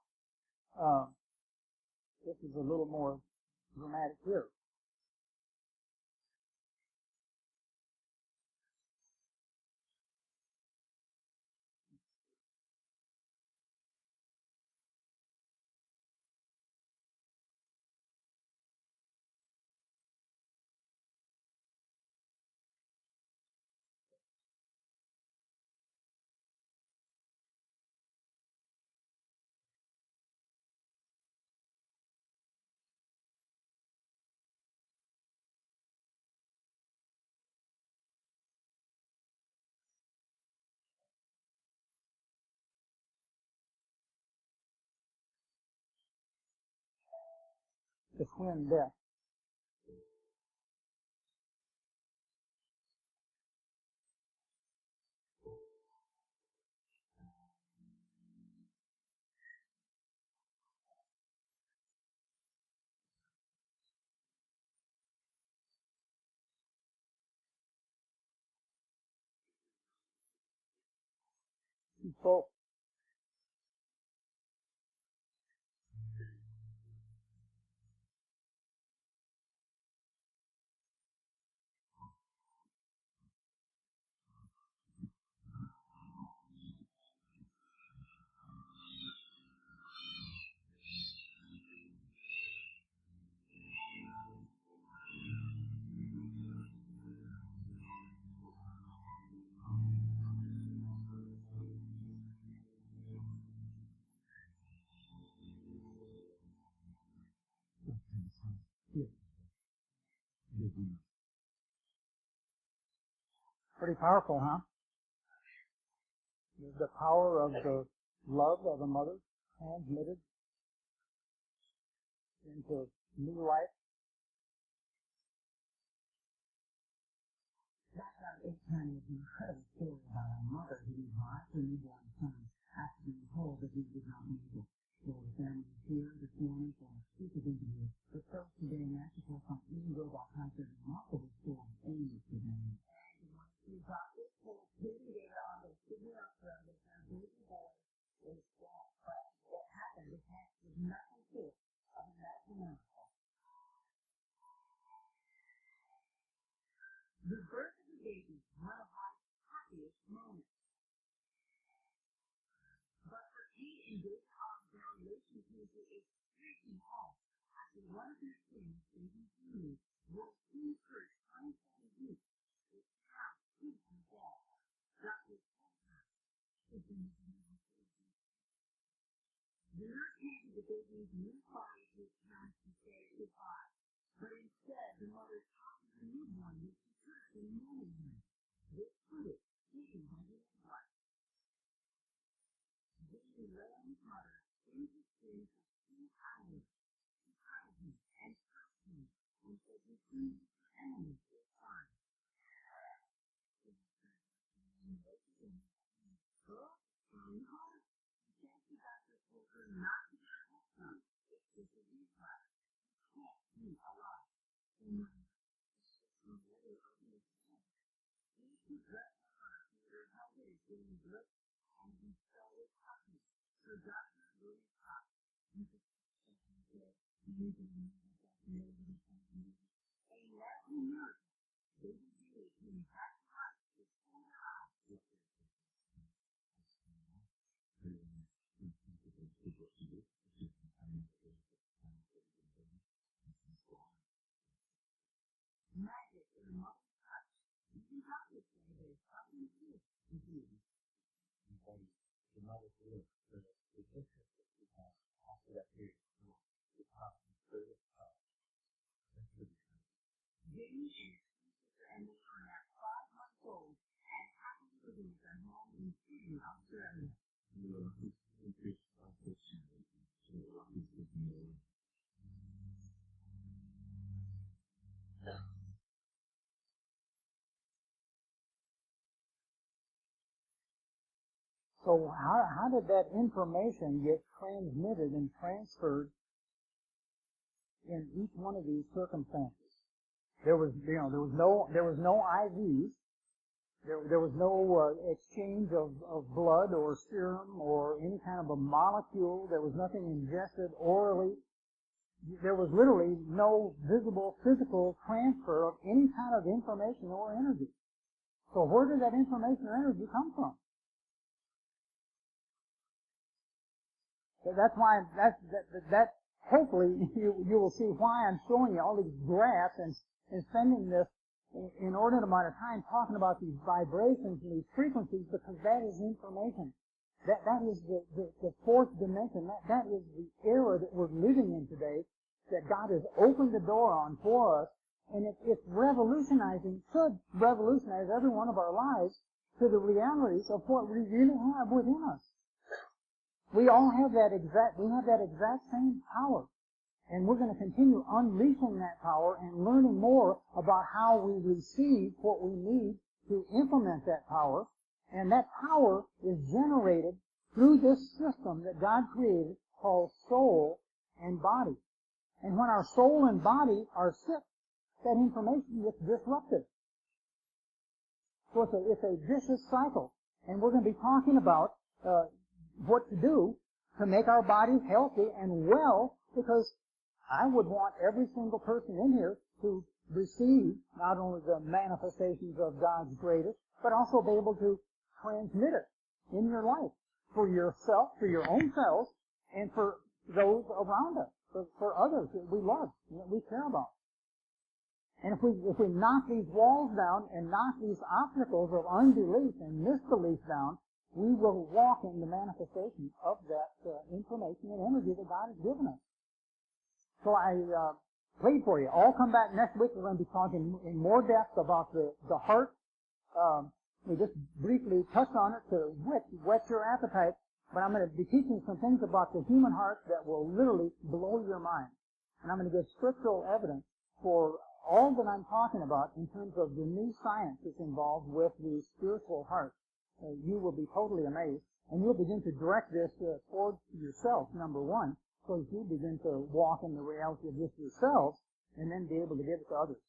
This is a little more dramatic here. The twin death. So pretty powerful, huh? The power of the love of a mother transmitted into new life. That's our kind of incredible story about our mother who lost her newborn son after being told that he was not able. So the family is here this morning for a exclusive interview. But first today, Masterful from Ego about how the remarkable story ends today. And once we got this whole pity there on the figure of her, that her baby boy is dead. But what happened is that was nothing short of a magic miracle. The birth of the baby is one of life's happiest moments. But for Kate and David Hogg, their relationship is extremely hard. After one of their twins, baby Julie, will soon first unfold youth, is now completely dead. Dr. Colter is in the conversation. The nurse handed the baby's new body to his parents to say goodbye. But instead, the mother talked to the newborn with the church and mourning him. This footage, taken by the midwife. Baby lay on his mother in his skin for 2 hours. She cried him and cursed him and said, "You see, Emily is fine." Girl, trying hard. Thank you, Dr. Colter, not to be a son. It's just a reflex. You can't be alive. And it's just a really ugly thing. He dressed her heart to her helmet is being good, and he so is happy. So Dr. really stopped. You could say, "You can know that nobody can do it." And now he knows. Baby Julie came back to life before her eyes. Magic in a mother's touch. You can have to say there's something here with you. The mother's live, the distance that she has after that period becomes further apart. Jamie and his sister Emily are now 5 months old and happily living at their home in Sydney, Australia. So how did that information get transmitted and transferred in each one of these circumstances? There was no IVs. There was no exchange of blood or serum or any kind of a molecule. There was nothing ingested orally. There was literally no visible physical transfer of any kind of information or energy. So where did that information or energy come from? So that's why that hopefully you will see why I'm showing you all these graphs and spending this inordinate amount of time talking about these vibrations and these frequencies, because that is information. That is the fourth dimension. That is the era that we're living in today, that God has opened the door on for us, and it's revolutionizing, should revolutionize every one of our lives to the realities of what we really have within us. We all have that exact same power. And we're going to continue unleashing that power and learning more about how we receive what we need to implement that power. And that power is generated through this system that God created called soul and body. And when our soul and body are sick, that information gets disrupted. So it's a vicious cycle. And we're going to be talking about what to do to make our bodies healthy and well, because I would want every single person in here to receive not only the manifestations of God's greatest, but also be able to transmit it in your life for yourself, for your own selves, and for those around us, for others that we love, that we care about. And if we knock these walls down and knock these obstacles of unbelief and misbelief down, we will walk in the manifestation of that information and energy that God has given us. So I plead for you. All come back next week. We're going to be talking in more depth about the heart, We just briefly touch on it to whet your appetite, but I'm going to be teaching some things about the human heart that will literally blow your mind. And I'm going to give scriptural evidence for all that I'm talking about in terms of the new science that's involved with the spiritual heart. You will be totally amazed, and you'll begin to direct this towards yourself, number one, so that you begin to walk in the reality of this yourselves, and then be able to give it to others.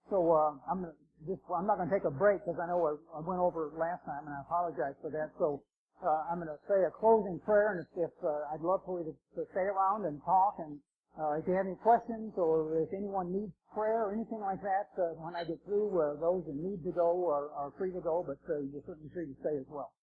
So I'm not going to take a break because I know I went over it last time, and I apologize for that. So I'm going to say a closing prayer, and if I'd love for you to stay around and talk, and if you have any questions or if anyone needs prayer or anything like that, when I get through, those that need to go are free to go, but you're certainly free to stay as well.